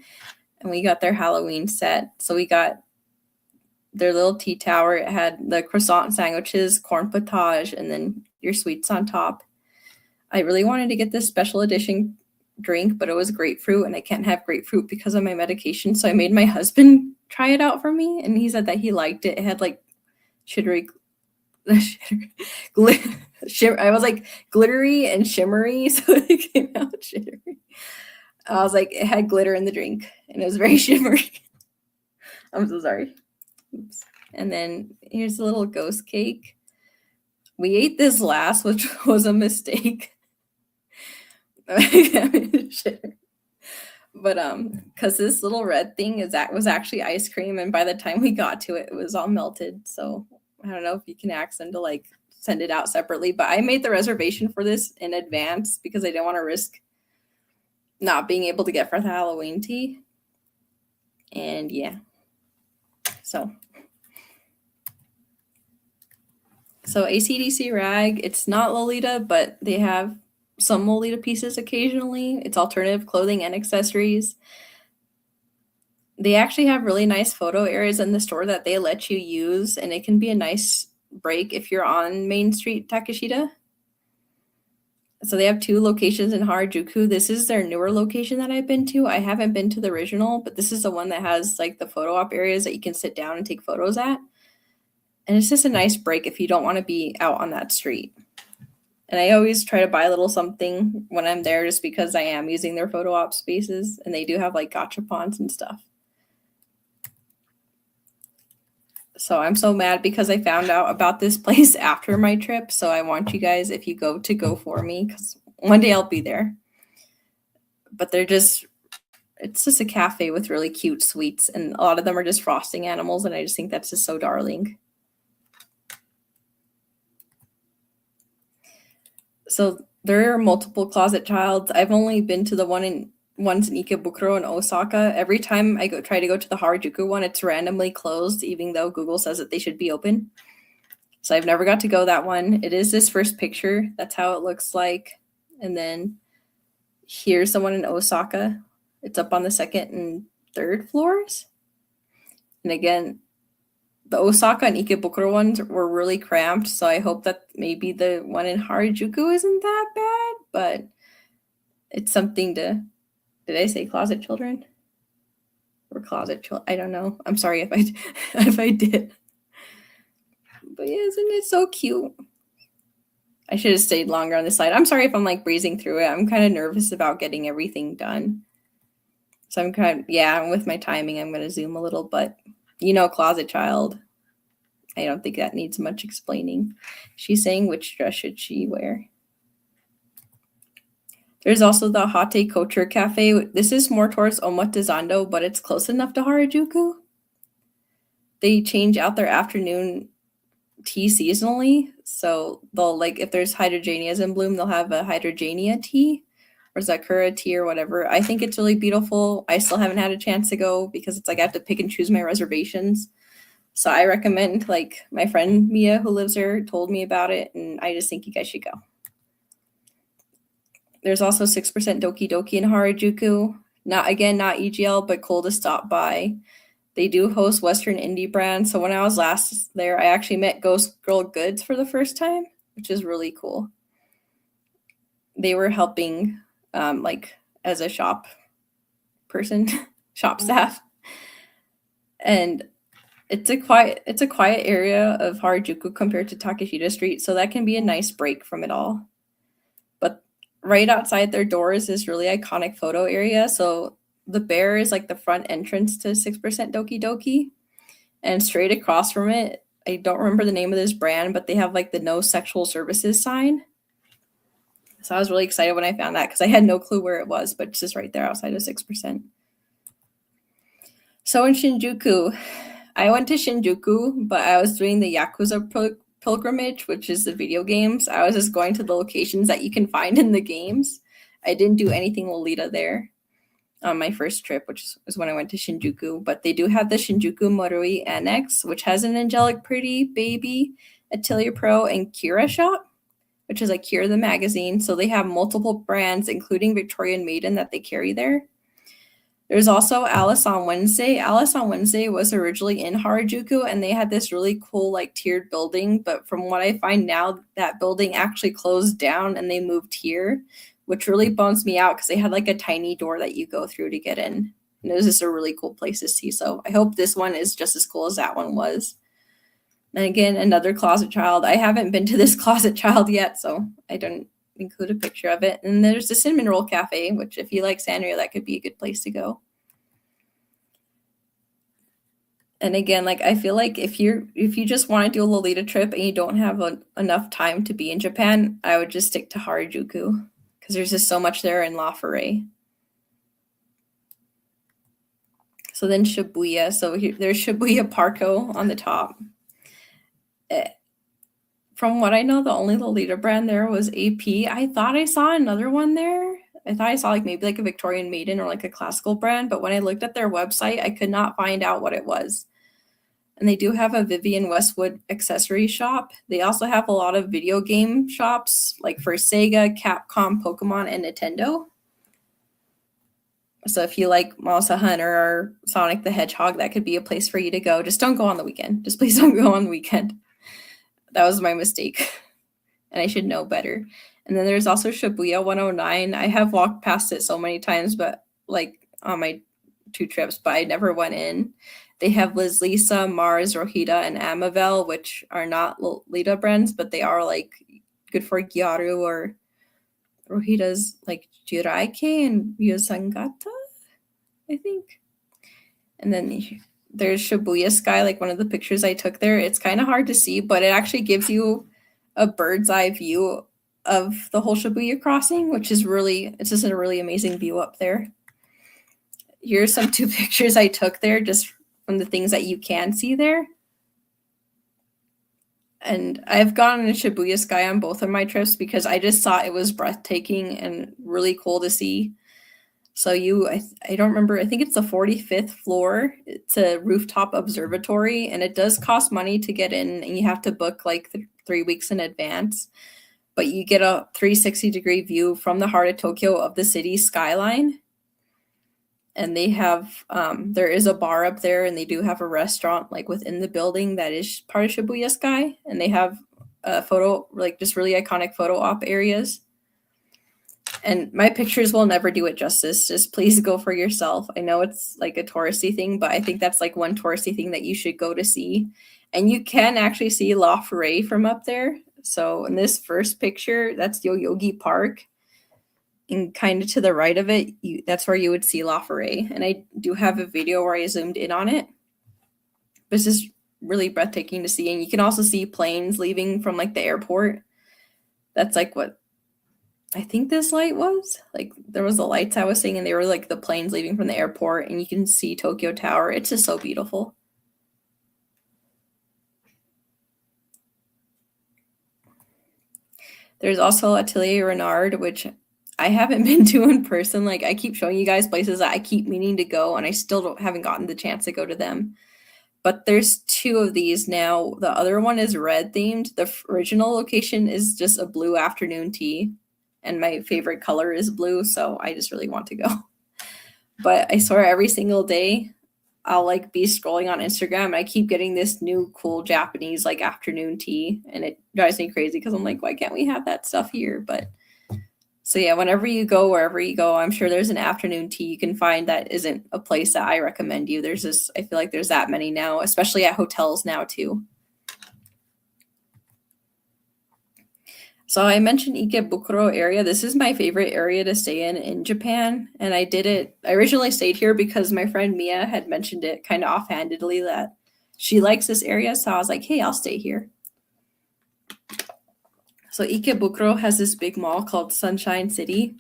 And we got their Halloween set. So we got their little tea tower. It had the croissant sandwiches, corn potage, and then your sweets on top. I really wanted to get this special edition drink, but it was grapefruit, and I can't have grapefruit because of my medication. So I made my husband try it out for me, and he said that he liked it. It had like I was like glittery and shimmery, so it came out shimmery. I was like, it had glitter in the drink, and it was very shimmery. I'm so sorry. Oops. And then here's a little ghost cake. We ate this last, which was a mistake. But because this little red thing was actually ice cream, and by the time we got to it, it was all melted. So I don't know if you can ask them to like send it out separately, but I made the reservation for this in advance because I didn't want to risk not being able to get for the Halloween tea. And yeah, so AC/DC rag, it's not Lolita, but they have some Lolita pieces occasionally. It's alternative clothing and accessories. They actually have really nice photo areas in the store that they let you use, and it can be a nice break if you're on Main Street, Takeshita. So they have 2 locations in Harajuku. This is their newer location that I've been to. I haven't been to the original, but this is the one that has like the photo op areas that you can sit down and take photos at. And it's just a nice break if you don't want to be out on that street. And I always try to buy a little something when I'm there just because I am using their photo op spaces. And they do have like gachapons and stuff. So I'm so mad because I found out about this place after my trip. So I want you guys, if you go, to go for me because one day I'll be there. But they're just it's just a cafe with really cute sweets, and a lot of them are just frosting animals, and I just think that's just so darling. So there are multiple Closet Childs. I've only been to the ones in Ikebukuro in Osaka. Every time I try to go to the Harajuku one, it's randomly closed, even though Google says that they should be open. So I've never got to go that one. It is this first picture. That's how it looks like. And then here's the one in Osaka. It's up on the second and third floors. And again, the Osaka and Ikebukuro ones were really cramped, so I hope that maybe the one in Harajuku isn't that bad, but it's something to... Did I say closet children? Or closet children? I don't know. I'm sorry if I did. But yeah, isn't it so cute? I should have stayed longer on this slide. I'm sorry if I'm like breezing through it. I'm kind of nervous about getting everything done. So I'm with my timing, I'm going to zoom a little, but Closet Child. I don't think that needs much explaining. She's saying which dress should she wear. There's also the Hate Couture Cafe. This is more towards Omotesando, but it's close enough to Harajuku. They change out their afternoon tea seasonally. So they'll, like, if there's hydrogenias in bloom, they'll have a hydrogenia tea or Sakura tea or whatever. I think it's really beautiful. I still haven't had a chance to go because it's like I have to pick and choose my reservations. So I recommend, like, my friend Mia who lives there told me about it, and I just think you guys should go. There's also 6% Doki Doki in Harajuku. Not EGL, but cool to stop by. They do host Western indie brands. So when I was last there, I actually met Ghost Girl Goods for the first time, which is really cool. They were helping, like, as a shop person, shop staff. And it's a quiet area of Harajuku compared to Takeshita Street, so that can be a nice break from it all. But right outside their doors is this really iconic photo area. So the bear is like the front entrance to 6% Doki Doki, and straight across from it, I don't remember the name of this brand, but they have like the no sexual services sign. So I was really excited when I found that because I had no clue where it was, but it's just right there outside of 6%. So in Shinjuku, I went to Shinjuku, but I was doing the Yakuza pilgrimage, which is the video games. I was just going to the locations that you can find in the games. I didn't do anything Lolita there on my first trip, which was when I went to Shinjuku. But they do have the Shinjuku Morui Annex, which has an Angelic Pretty, Baby, Atelier Pro, and Kira shop, which is like Kira the magazine. So they have multiple brands, including Victorian Maiden, that they carry there. There's also Alice on Wednesday. Alice on Wednesday was originally in Harajuku, and they had this really cool, like, tiered building. But from what I find now, that building actually closed down and they moved here, which really bums me out because they had like a tiny door that you go through to get in. And it was just a really cool place to see. So I hope this one is just as cool as that one was. And again, another Closet Child. I haven't been to this Closet Child yet, so I don't include a picture of it. And there's the Cinnamon Roll Cafe, which if you like Sanrio, that could be a good place to go. And again, like, I feel like if you just want to do a Lolita trip and you don't have enough time to be in Japan, I would just stick to Harajuku because there's just so much there in La Forêt. So then Shibuya. So there's Shibuya Parco on the top. From what I know, the only Lolita brand there was AP. I thought I saw another one there. I thought I saw like maybe like a Victorian Maiden or like a classical brand, but when I looked at their website, I could not find out what it was. And they do have a Vivian Westwood accessory shop. They also have a lot of video game shops, like for Sega, Capcom, Pokemon, and Nintendo. So if you like Monster Hunter or Sonic the Hedgehog, that could be a place for you to go. Just don't go on the weekend. Just please don't go on the weekend. That was my mistake. And I should know better. And then there's also Shibuya 109. I have walked past it so many times, but like on my 2 trips, but I never went in. They have Liz Lisa, Mars, Rohita, and Amavel, which are not Lolita brands, but they are like good for Gyaru or Rohita's like Jiraike and Yosangata, I think. And then there's Shibuya Sky, like one of the pictures I took there. It's kind of hard to see, but it actually gives you a bird's eye view of the whole Shibuya crossing, which is it's just a really amazing view up there. Here's some 2 pictures I took there just from the things that you can see there. And I've gone in Shibuya Sky on both of my trips because I just thought it was breathtaking and really cool to see. So I don't remember, I think it's the 45th floor. It's a rooftop observatory, and it does cost money to get in, and you have to book like 3 weeks in advance. But you get a 360-degree view from the heart of Tokyo of the city skyline. And they have, there is a bar up there, and they do have a restaurant like within the building that is part of Shibuya Sky. And they have like just really iconic photo op areas. And my pictures will never do it justice. Just please go for yourself. I know it's like a touristy thing, but I think that's like one touristy thing that you should go to see. And you can actually see La Forêt from up there. So in this first picture, that's Yoyogi Park. And kind of to the right of it, that's where you would see La Forêt. And I do have a video where I zoomed in on it. But it's just really breathtaking to see. And you can also see planes leaving from like the airport. That's like what I think this light was. Like there was the lights I was seeing, and they were like the planes leaving from the airport, and you can see Tokyo Tower. It's just so beautiful. There's also Atelier Renard, which I haven't been to in person. Like I keep showing you guys places that I keep meaning to go, and I still haven't gotten the chance to go to them. But there's 2 of these now. The other one is red themed. The original location is just a blue afternoon tea. And my favorite color is blue, so I just really want to go. But I swear every single day I'll like be scrolling on Instagram, and I keep getting this new cool Japanese like afternoon tea, and it drives me crazy because I'm like, why can't we have that stuff here? But so yeah, whenever you go, wherever you go, I'm sure there's an afternoon tea you can find that isn't a place that I recommend you. I feel like there's that many now, especially at hotels now too. So I mentioned Ikebukuro area. This is my favorite area to stay in Japan. And I originally stayed here because my friend Mia had mentioned it kind of offhandedly that she likes this area. So I was like, hey, I'll stay here. So Ikebukuro has this big mall called Sunshine City.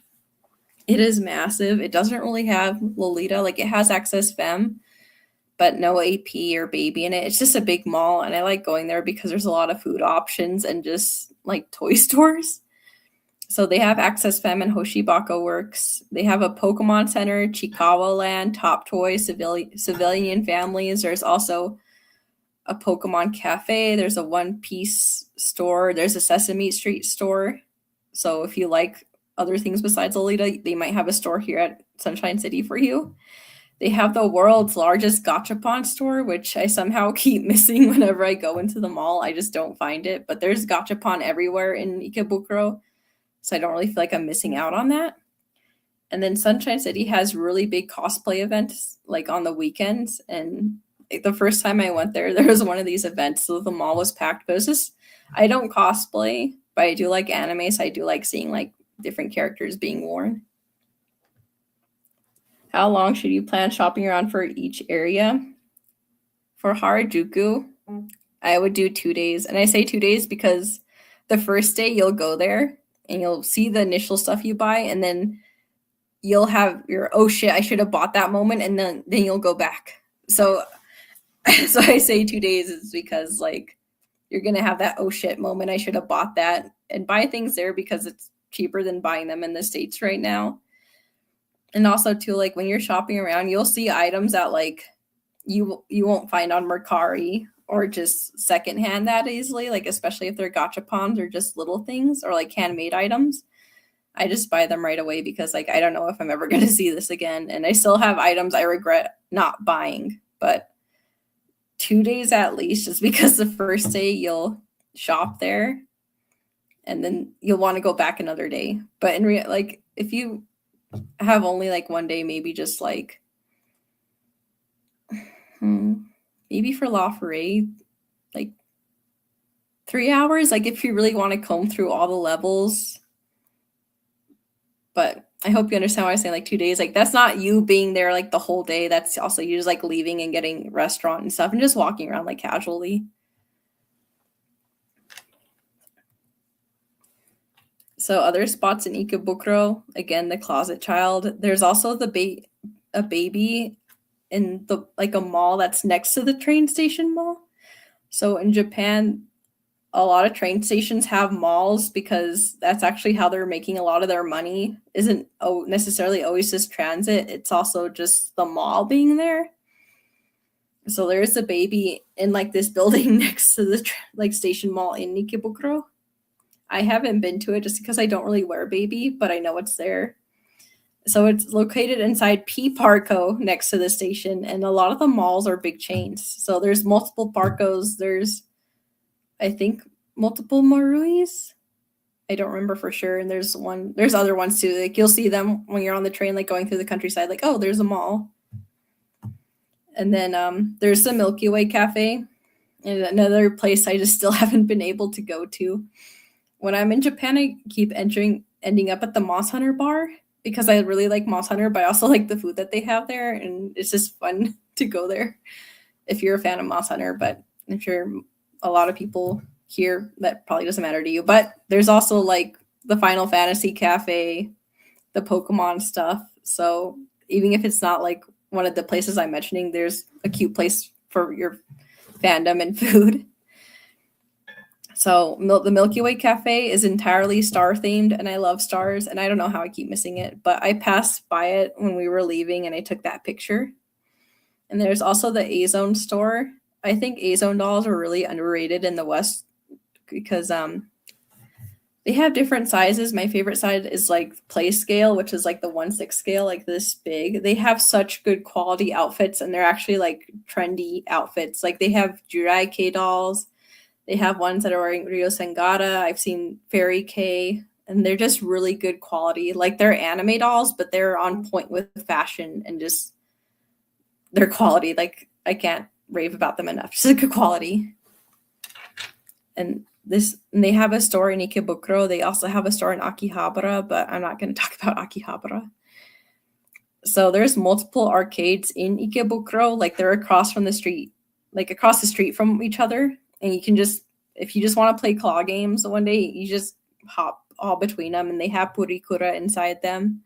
It is massive. It doesn't really have Lolita. Like it has Access Femme, but no AP or baby in it. It's just a big mall, and I like going there because there's a lot of food options and just like toy stores. So they have Access Femme and Hoshibaka Works. They have a Pokemon Center, Chikawa Land, Top Toys, Civilian Families. There's also a Pokemon Cafe. There's a One Piece store. There's a Sesame Street store. So if you like other things besides Lolita, they might have a store here at Sunshine City for you. They have the world's largest gachapon store, which I somehow keep missing whenever I go into the mall. I just don't find it. But there's gachapon everywhere in Ikebukuro, so I don't really feel like I'm missing out on that. And then Sunshine City has really big cosplay events, like on the weekends. And the first time I went there was one of these events, so the mall was packed. But it's just, I don't cosplay, but I do like anime, so I do like seeing like different characters being worn. How long should you plan shopping around for each area? For Harajuku, I would do 2 days. And I say 2 days because the first day you'll go there and you'll see the initial stuff you buy, and then you'll have your, oh shit, I should have bought that moment, and then you'll go back. So I say 2 days is because like you're gonna have that oh shit moment, I should have bought that, and buy things there because it's cheaper than buying them in the States right now. And also too, like when you're shopping around, you'll see items that like you won't find on Mercari or just secondhand that easily, like especially if they're gachapons or just little things or like handmade items. I just buy them right away because like I don't know if I'm ever going to see this again, and I still have items I regret not buying. But 2 days at least, just because the first day you'll shop there and then you'll want to go back another day. But in like if you have only like 1 day, maybe just like maybe for La Forêt, like 3 hours, like if you really want to comb through all the levels. But I hope you understand why I say like 2 days. Like that's not you being there like the whole day. That's also you just like leaving and getting restaurant and stuff and just walking around like casually. So other spots in Ikebukuro, again, the Closet Child. There's also the a baby in the like a mall that's next to the train station mall. So in Japan, a lot of train stations have malls because that's actually how they're making a lot of their money. Isn't necessarily always just transit, it's also just the mall being there. So there's a baby in like this building next to the like station mall in Ikebukuro. I haven't been to it just because I don't really wear baby, but I know it's there. So it's located inside P Parco next to the station, and a lot of the malls are big chains. So there's multiple Parcos. There's, I think, multiple Maruis. I don't remember for sure. And there's other ones too. Like you'll see them when you're on the train, like going through the countryside. Like, oh, there's a mall. And then there's the Milky Way Cafe, and another place I just still haven't been able to go to. When I'm in Japan, I keep ending up at the Moss Hunter bar because I really like Moss Hunter, but I also like the food that they have there, and it's just fun to go there if you're a fan of Moss Hunter. But if you're a lot of people here, that probably doesn't matter to you. But there's also like the Final Fantasy Cafe, the Pokemon stuff. So even if it's not like one of the places I'm mentioning, there's a cute place for your fandom and food. So the Milky Way Cafe is entirely star themed, and I love stars, and I don't know how I keep missing it, but I passed by it when we were leaving and I took that picture. And there's also the A-Zone store. I think A-Zone dolls are really underrated in the West because they have different sizes. My favorite size is like play scale, which is like the 1/6 scale, like this big. They have such good quality outfits, and they're actually like trendy outfits. Like they have Jurai K dolls. They have ones that are wearing Ryo Sengata. I've seen Fairy K, and they're just really good quality. Like they're anime dolls, but they're on point with fashion and just their quality. Like I can't rave about them enough. Just good quality. And they have a store in Ikebukuro. They also have a store in Akihabara, but I'm not going to talk about Akihabara. So there's multiple arcades in Ikebukuro. Like they're across from the street, like across the street from each other. And you can just, if you just want to play claw games one day, you just hop all between them, and they have purikura inside them.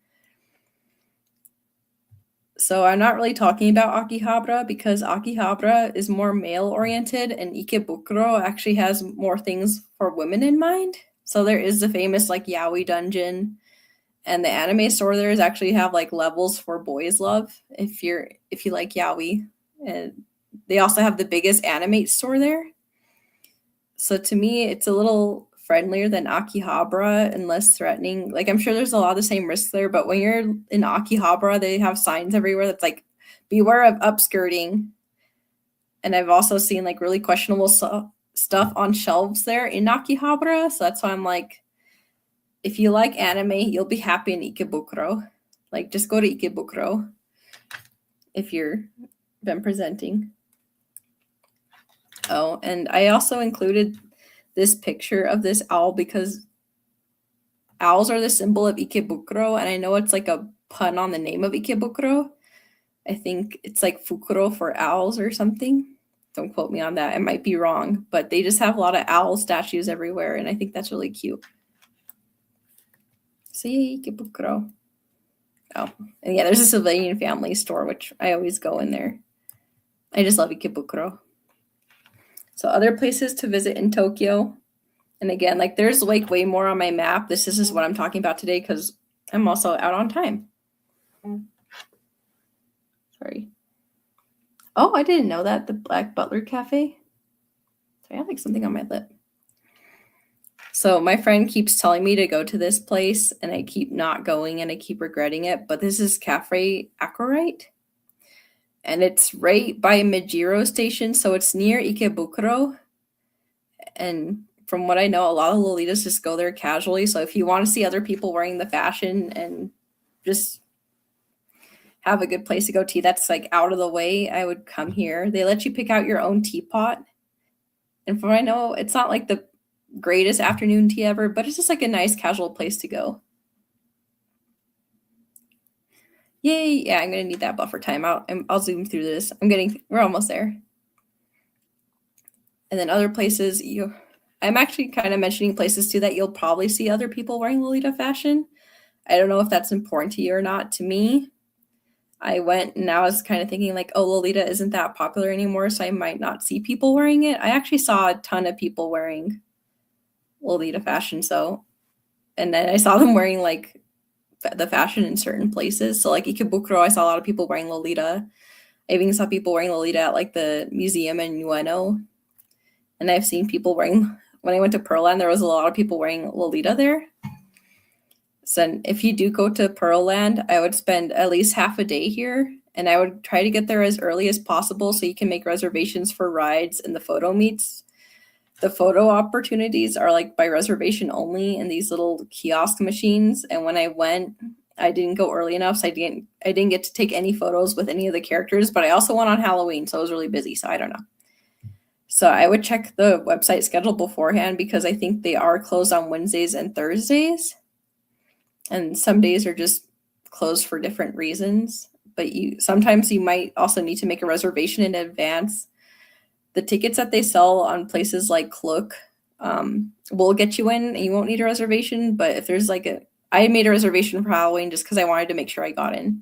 So I'm not really talking about Akihabara because Akihabara is more male oriented, and Ikebukuro actually has more things for women in mind. So there is the famous like yaoi dungeon, and the anime store there is actually have like levels for boys love if you like yaoi. And they also have the biggest animate store there. So to me, it's a little friendlier than Akihabara and less threatening. Like I'm sure there's a lot of the same risks there, but when you're in Akihabara, they have signs everywhere that's like, beware of upskirting. And I've also seen like really questionable stuff on shelves there in Akihabara. So that's why I'm like, if you like anime, you'll be happy in Ikebukuro. Like just go to Ikebukuro if you're been presenting. Oh, and I also included this picture of this owl because owls are the symbol of Ikebukuro, and I know it's like a pun on the name of Ikebukuro. I think it's like Fukuro for owls or something. Don't quote me on that. I might be wrong, but they just have a lot of owl statues everywhere, and I think that's really cute. See, Ikebukuro. Oh, and yeah, there's a civilian family store, which I always go in there. I just love Ikebukuro. So other places to visit in Tokyo. And again, like there's like way more on my map. This is what I'm talking about today because I'm also out on time. Sorry. Oh, I didn't know that. The Black Butler Cafe. Sorry, I have like something on my lip. So my friend keeps telling me to go to this place, and I keep not going, and I keep regretting it. But this is Cafe Akorite. And it's right by Mijiro Station, so it's near Ikebukuro. And from what I know, a lot of Lolitas just go there casually. So if you want to see other people wearing the fashion and just have a good place to go tea that's like out of the way, I would come here. They let you pick out your own teapot. And from what I know, it's not like the greatest afternoon tea ever, but it's just like a nice casual place to go. Yay, yeah, I'm gonna need that buffer time out. I'll zoom through this. We're almost there. And then other places, I'm actually kind of mentioning places too that you'll probably see other people wearing Lolita fashion. I don't know if that's important to you or not. To me, I went and I was kind of thinking like, oh, Lolita isn't that popular anymore, so I might not see people wearing it. I actually saw a ton of people wearing Lolita fashion, so and then I saw them wearing like the fashion in certain places. So like Ikebukuro, I saw a lot of people wearing Lolita. I even saw people wearing Lolita at like the museum in Ueno. And I've seen people wearing, when I went to Pearland, there was a lot of people wearing Lolita there. So if you do go to Pearland, I would spend at least half a day here. And I would try to get there as early as possible so you can make reservations for rides and the photo meets. The photo opportunities are like by reservation only in these little kiosk machines. And when I went, I didn't go early enough, so I didn't get to take any photos with any of the characters. But I also went on Halloween, so I was really busy. So I don't know. So I would check the website schedule beforehand because I think they are closed on Wednesdays and Thursdays, and some days are just closed for different reasons. But sometimes you might also need to make a reservation in advance. The tickets that they sell on places like Klook will get you in and you won't need a reservation. But if there's I made a reservation for Halloween just because I wanted to make sure I got in.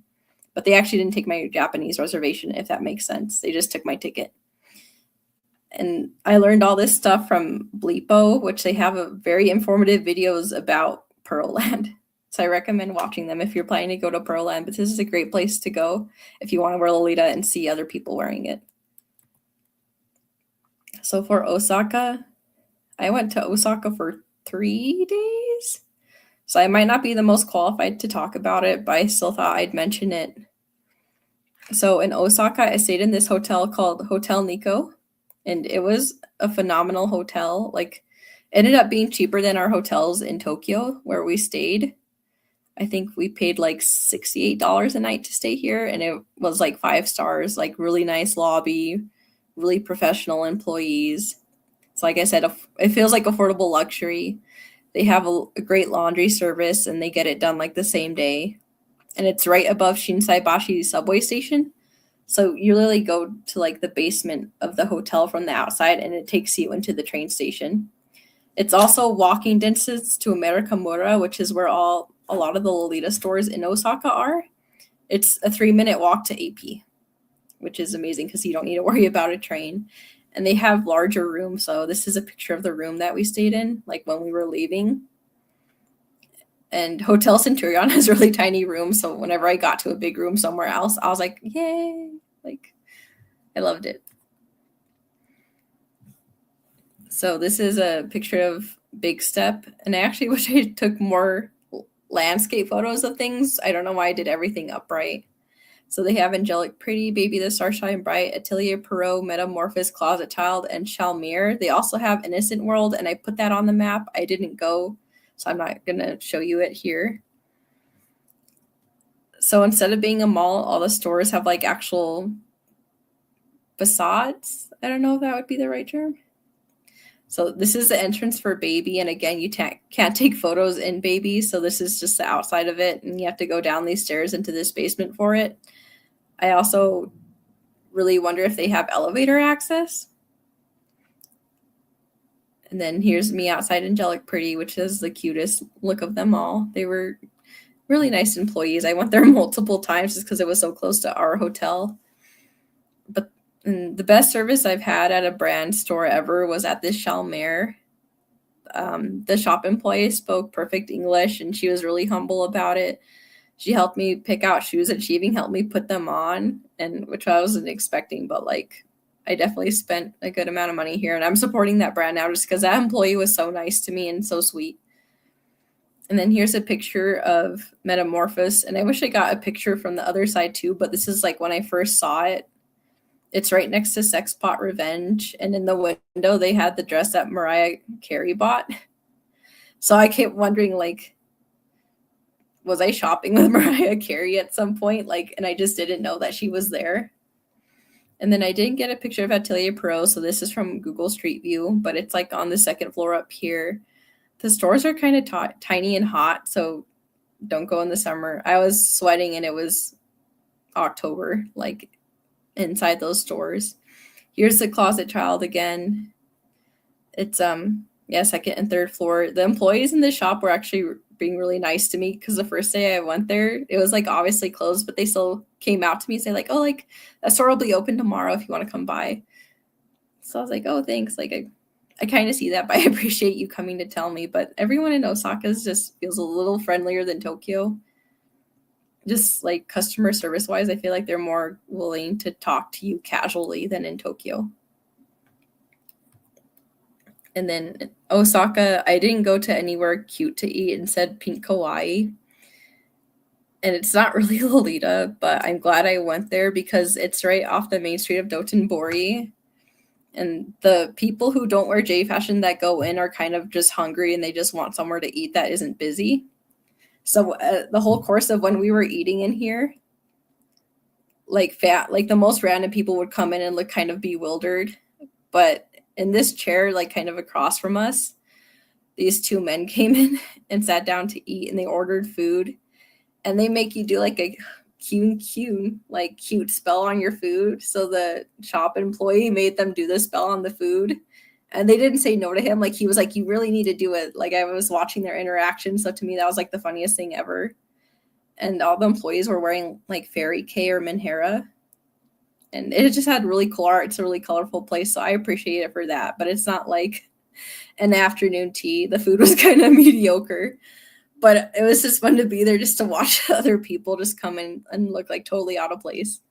But they actually didn't take my Japanese reservation, if that makes sense. They just took my ticket. And I learned all this stuff from Bleepo, which they have a very informative videos about Pearland. So I recommend watching them if you're planning to go to Pearland. But this is a great place to go if you want to wear Lolita and see other people wearing it. So for Osaka, I went to Osaka for 3 days. So I might not be the most qualified to talk about it, but I still thought I'd mention it. So in Osaka, I stayed in this hotel called Hotel Nikko, and it was a phenomenal hotel. Like, it ended up being cheaper than our hotels in Tokyo where we stayed. I think we paid like $68 a night to stay here, and it was like 5 stars, like really nice lobby, really professional employees. So like I said, it feels like affordable luxury. They have a great laundry service, and they get it done like the same day. And it's right above Shinsaibashi subway station. So you literally go to like the basement of the hotel from the outside, and it takes you into the train station. It's also walking distance to Amerikamura, which is where a lot of the Lolita stores in Osaka are. It's a 3-minute walk to AP, which is amazing because you don't need to worry about a train. And they have larger rooms. So this is a picture of the room that we stayed in, like when we were leaving. And Hotel Centurion has really tiny rooms. So whenever I got to a big room somewhere else, I was like, yay. Like, I loved it. So this is a picture of Big Step. And I actually wish I took more landscape photos of things. I don't know why I did everything upright. So they have Angelic Pretty, Baby the Starshine Bright, Atelier Perot, Metamorphosis, Closet Child, and Chalmere. They also have Innocent World, and I put that on the map. I didn't go, so I'm not going to show you it here. So instead of being a mall, all the stores have like actual facades. I don't know if that would be the right term. So this is the entrance for Baby, and again, you can't take photos in Baby, so this is just the outside of it, and you have to go down these stairs into this basement for it. I also really wonder if they have elevator access. And then here's me outside Angelic Pretty, which is the cutest look of them all. They were really nice employees. I went there multiple times just because it was so close to our hotel. But the best service I've had at a brand store ever was at this Chalmere. The shop employee spoke perfect English, and she was really humble about it. She helped me pick out shoes, and she even helped me put them on, and which I wasn't expecting, but like I definitely spent a good amount of money here, and I'm supporting that brand now just because that employee was so nice to me and so sweet. And then here's a picture of Metamorphosis, and I wish I got a picture from the other side too, but this is like when I first saw it. It's right next to Sexpot Revenge, and in the window they had the dress that Mariah Carey bought. So I kept wondering, like, was I shopping with Mariah Carey at some point? Like, and I just didn't know that she was there. And then I didn't get a picture of Atelier Pro, so this is from Google Street View, but it's like on the second floor up here. The stores are kind of tiny and hot, so don't go in the summer. I was sweating, and it was October, like inside those stores. Here's the Closet Child again. It's second and third floor. The employees in the shop were actually being really nice to me because the first day I went there, it was like obviously closed, but they still came out to me and say like, oh, like that store will be open tomorrow if you want to come by. So I was like, oh, thanks. Like I kind of see that, but I appreciate you coming to tell me. But everyone in Osaka just feels a little friendlier than Tokyo. Just like customer service wise, I feel like they're more willing to talk to you casually than in Tokyo. And then Osaka, I didn't go to anywhere cute to eat. Instead, Pink Kawaii. And it's not really Lolita, but I'm glad I went there because it's right off the main street of Dotonbori. And the people who don't wear J fashion that go in are kind of just hungry and they just want somewhere to eat that isn't busy. So the whole course of when we were eating in here, like the most random people would come in and look kind of bewildered. But in this chair, like kind of across from us, these two men came in and sat down to eat and they ordered food. And they make you do like a cute spell on your food. So the shop employee made them do the spell on the food. And they didn't say no to him. Like he was like, you really need to do it. Like I was watching their interaction. So to me, that was like the funniest thing ever. And all the employees were wearing like fairy K or Minhara. And it just had really cool art. It's a really colorful place. So I appreciate it for that. But it's not like an afternoon tea. The food was kind of mediocre. But it was just fun to be there just to watch other people just come in and look like totally out of place.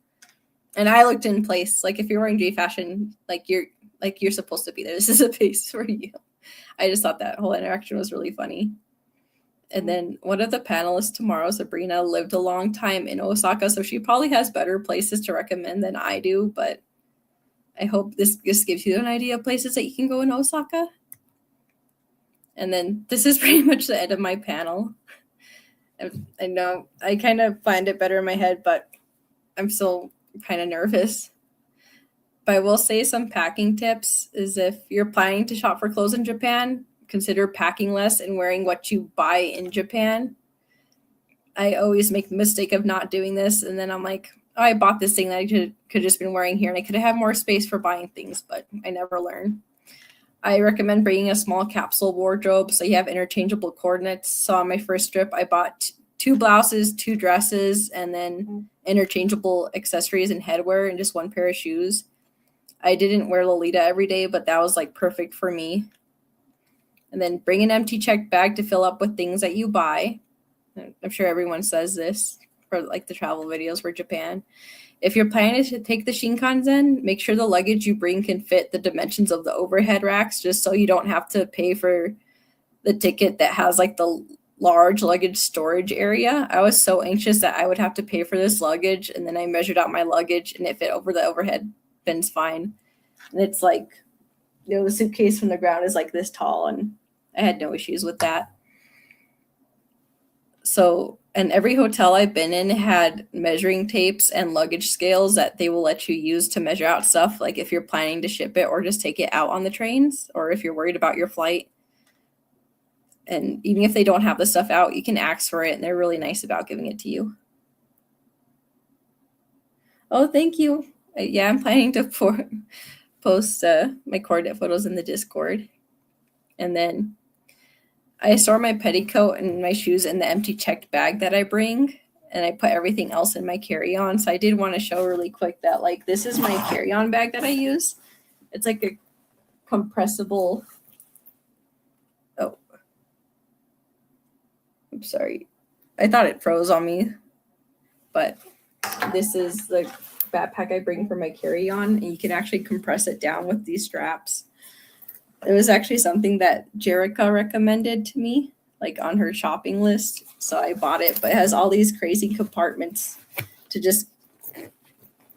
And I looked in place. Like if you're wearing J fashion, you're supposed to be there. This is a place for you. I just thought that whole interaction was really funny. And then one of the panelists tomorrow, Sabrina, lived a long time in Osaka, so she probably has better places to recommend than I do. But I hope this just gives you an idea of places that you can go in Osaka. And then this is pretty much the end of my panel. I know I kind of find it better in my head, but I'm still kind of nervous. But I will say some packing tips is if you're planning to shop for clothes in Japan, consider packing less and wearing what you buy in Japan. I always make the mistake of not doing this. And then I'm like, oh, I bought this thing that I could have just been wearing here and I could have had more space for buying things, but I never learn. I recommend bringing a small capsule wardrobe so you have interchangeable coordinates. So on my first trip, I bought 2 blouses, 2 dresses, and then interchangeable accessories and headwear and just 1 pair of shoes. I didn't wear Lolita every day, but that was like perfect for me. And then bring an empty checked bag to fill up with things that you buy. I'm sure everyone says this for like the travel videos for Japan. If you're planning to take the Shinkansen, make sure the luggage you bring can fit the dimensions of the overhead racks, just so you don't have to pay for the ticket that has like the large luggage storage area. I was so anxious that I would have to pay for this luggage, and then I measured out my luggage and it fit over the overhead bins fine. And it's like, the suitcase from the ground is like this tall, and I had no issues with that. So, and every hotel I've been in had measuring tapes and luggage scales that they will let you use to measure out stuff, like if you're planning to ship it or just take it out on the trains, or if you're worried about your flight. And even if they don't have the stuff out, you can ask for it, and they're really nice about giving it to you. Oh, thank you. Yeah, I'm planning to post my coordinate photos in the Discord. And then I store my petticoat and my shoes in the empty checked bag that I bring, and I put everything else in my carry-on. So I did want to show really quick that like this is my carry-on bag that I use. It's like a compressible. Oh, I'm sorry. I thought it froze on me, but this is the backpack I bring for my carry-on, and you can actually compress it down with these straps. It was actually something that Jerica recommended to me, like on her shopping list. So I bought it, but it has all these crazy compartments to just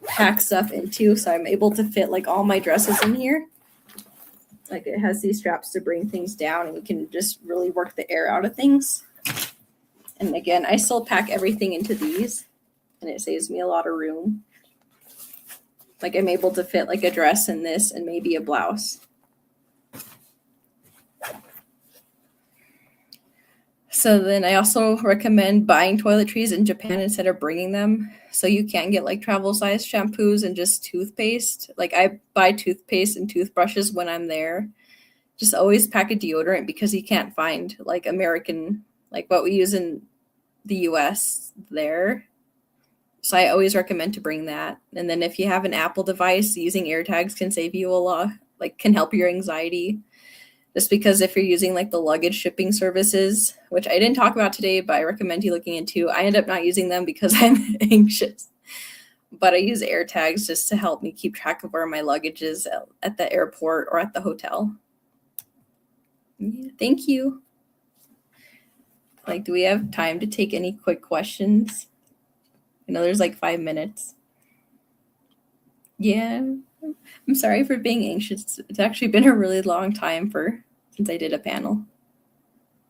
pack stuff into. So I'm able to fit like all my dresses in here. Like it has these straps to bring things down, and you can just really work the air out of things. And again, I still pack everything into these, and it saves me a lot of room. Like I'm able to fit like a dress in this and maybe a blouse. So then I also recommend buying toiletries in Japan instead of bringing them. So you can get like travel size shampoos and just toothpaste. Like I buy toothpaste and toothbrushes when I'm there. Just always pack a deodorant because you can't find like American like what we use in the US there. So I always recommend to bring that. And then if you have an Apple device, using AirTags can save you a lot, like can help your anxiety. Just because if you're using like the luggage shipping services, which I didn't talk about today, but I recommend you looking into, I end up not using them because I'm anxious. But I use AirTags just to help me keep track of where my luggage is at the airport or at the hotel. Yeah, thank you. Like, do we have time to take any quick questions? I know there's like 5 minutes. Yeah, I'm sorry for being anxious. It's actually been a really long time since I did a panel.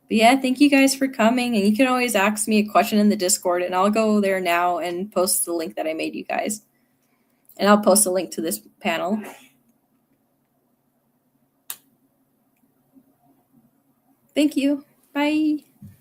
But yeah, thank you guys for coming. And you can always ask me a question in the Discord, and I'll go there now and post the link that I made you guys. And I'll post a link to this panel. Thank you. Bye.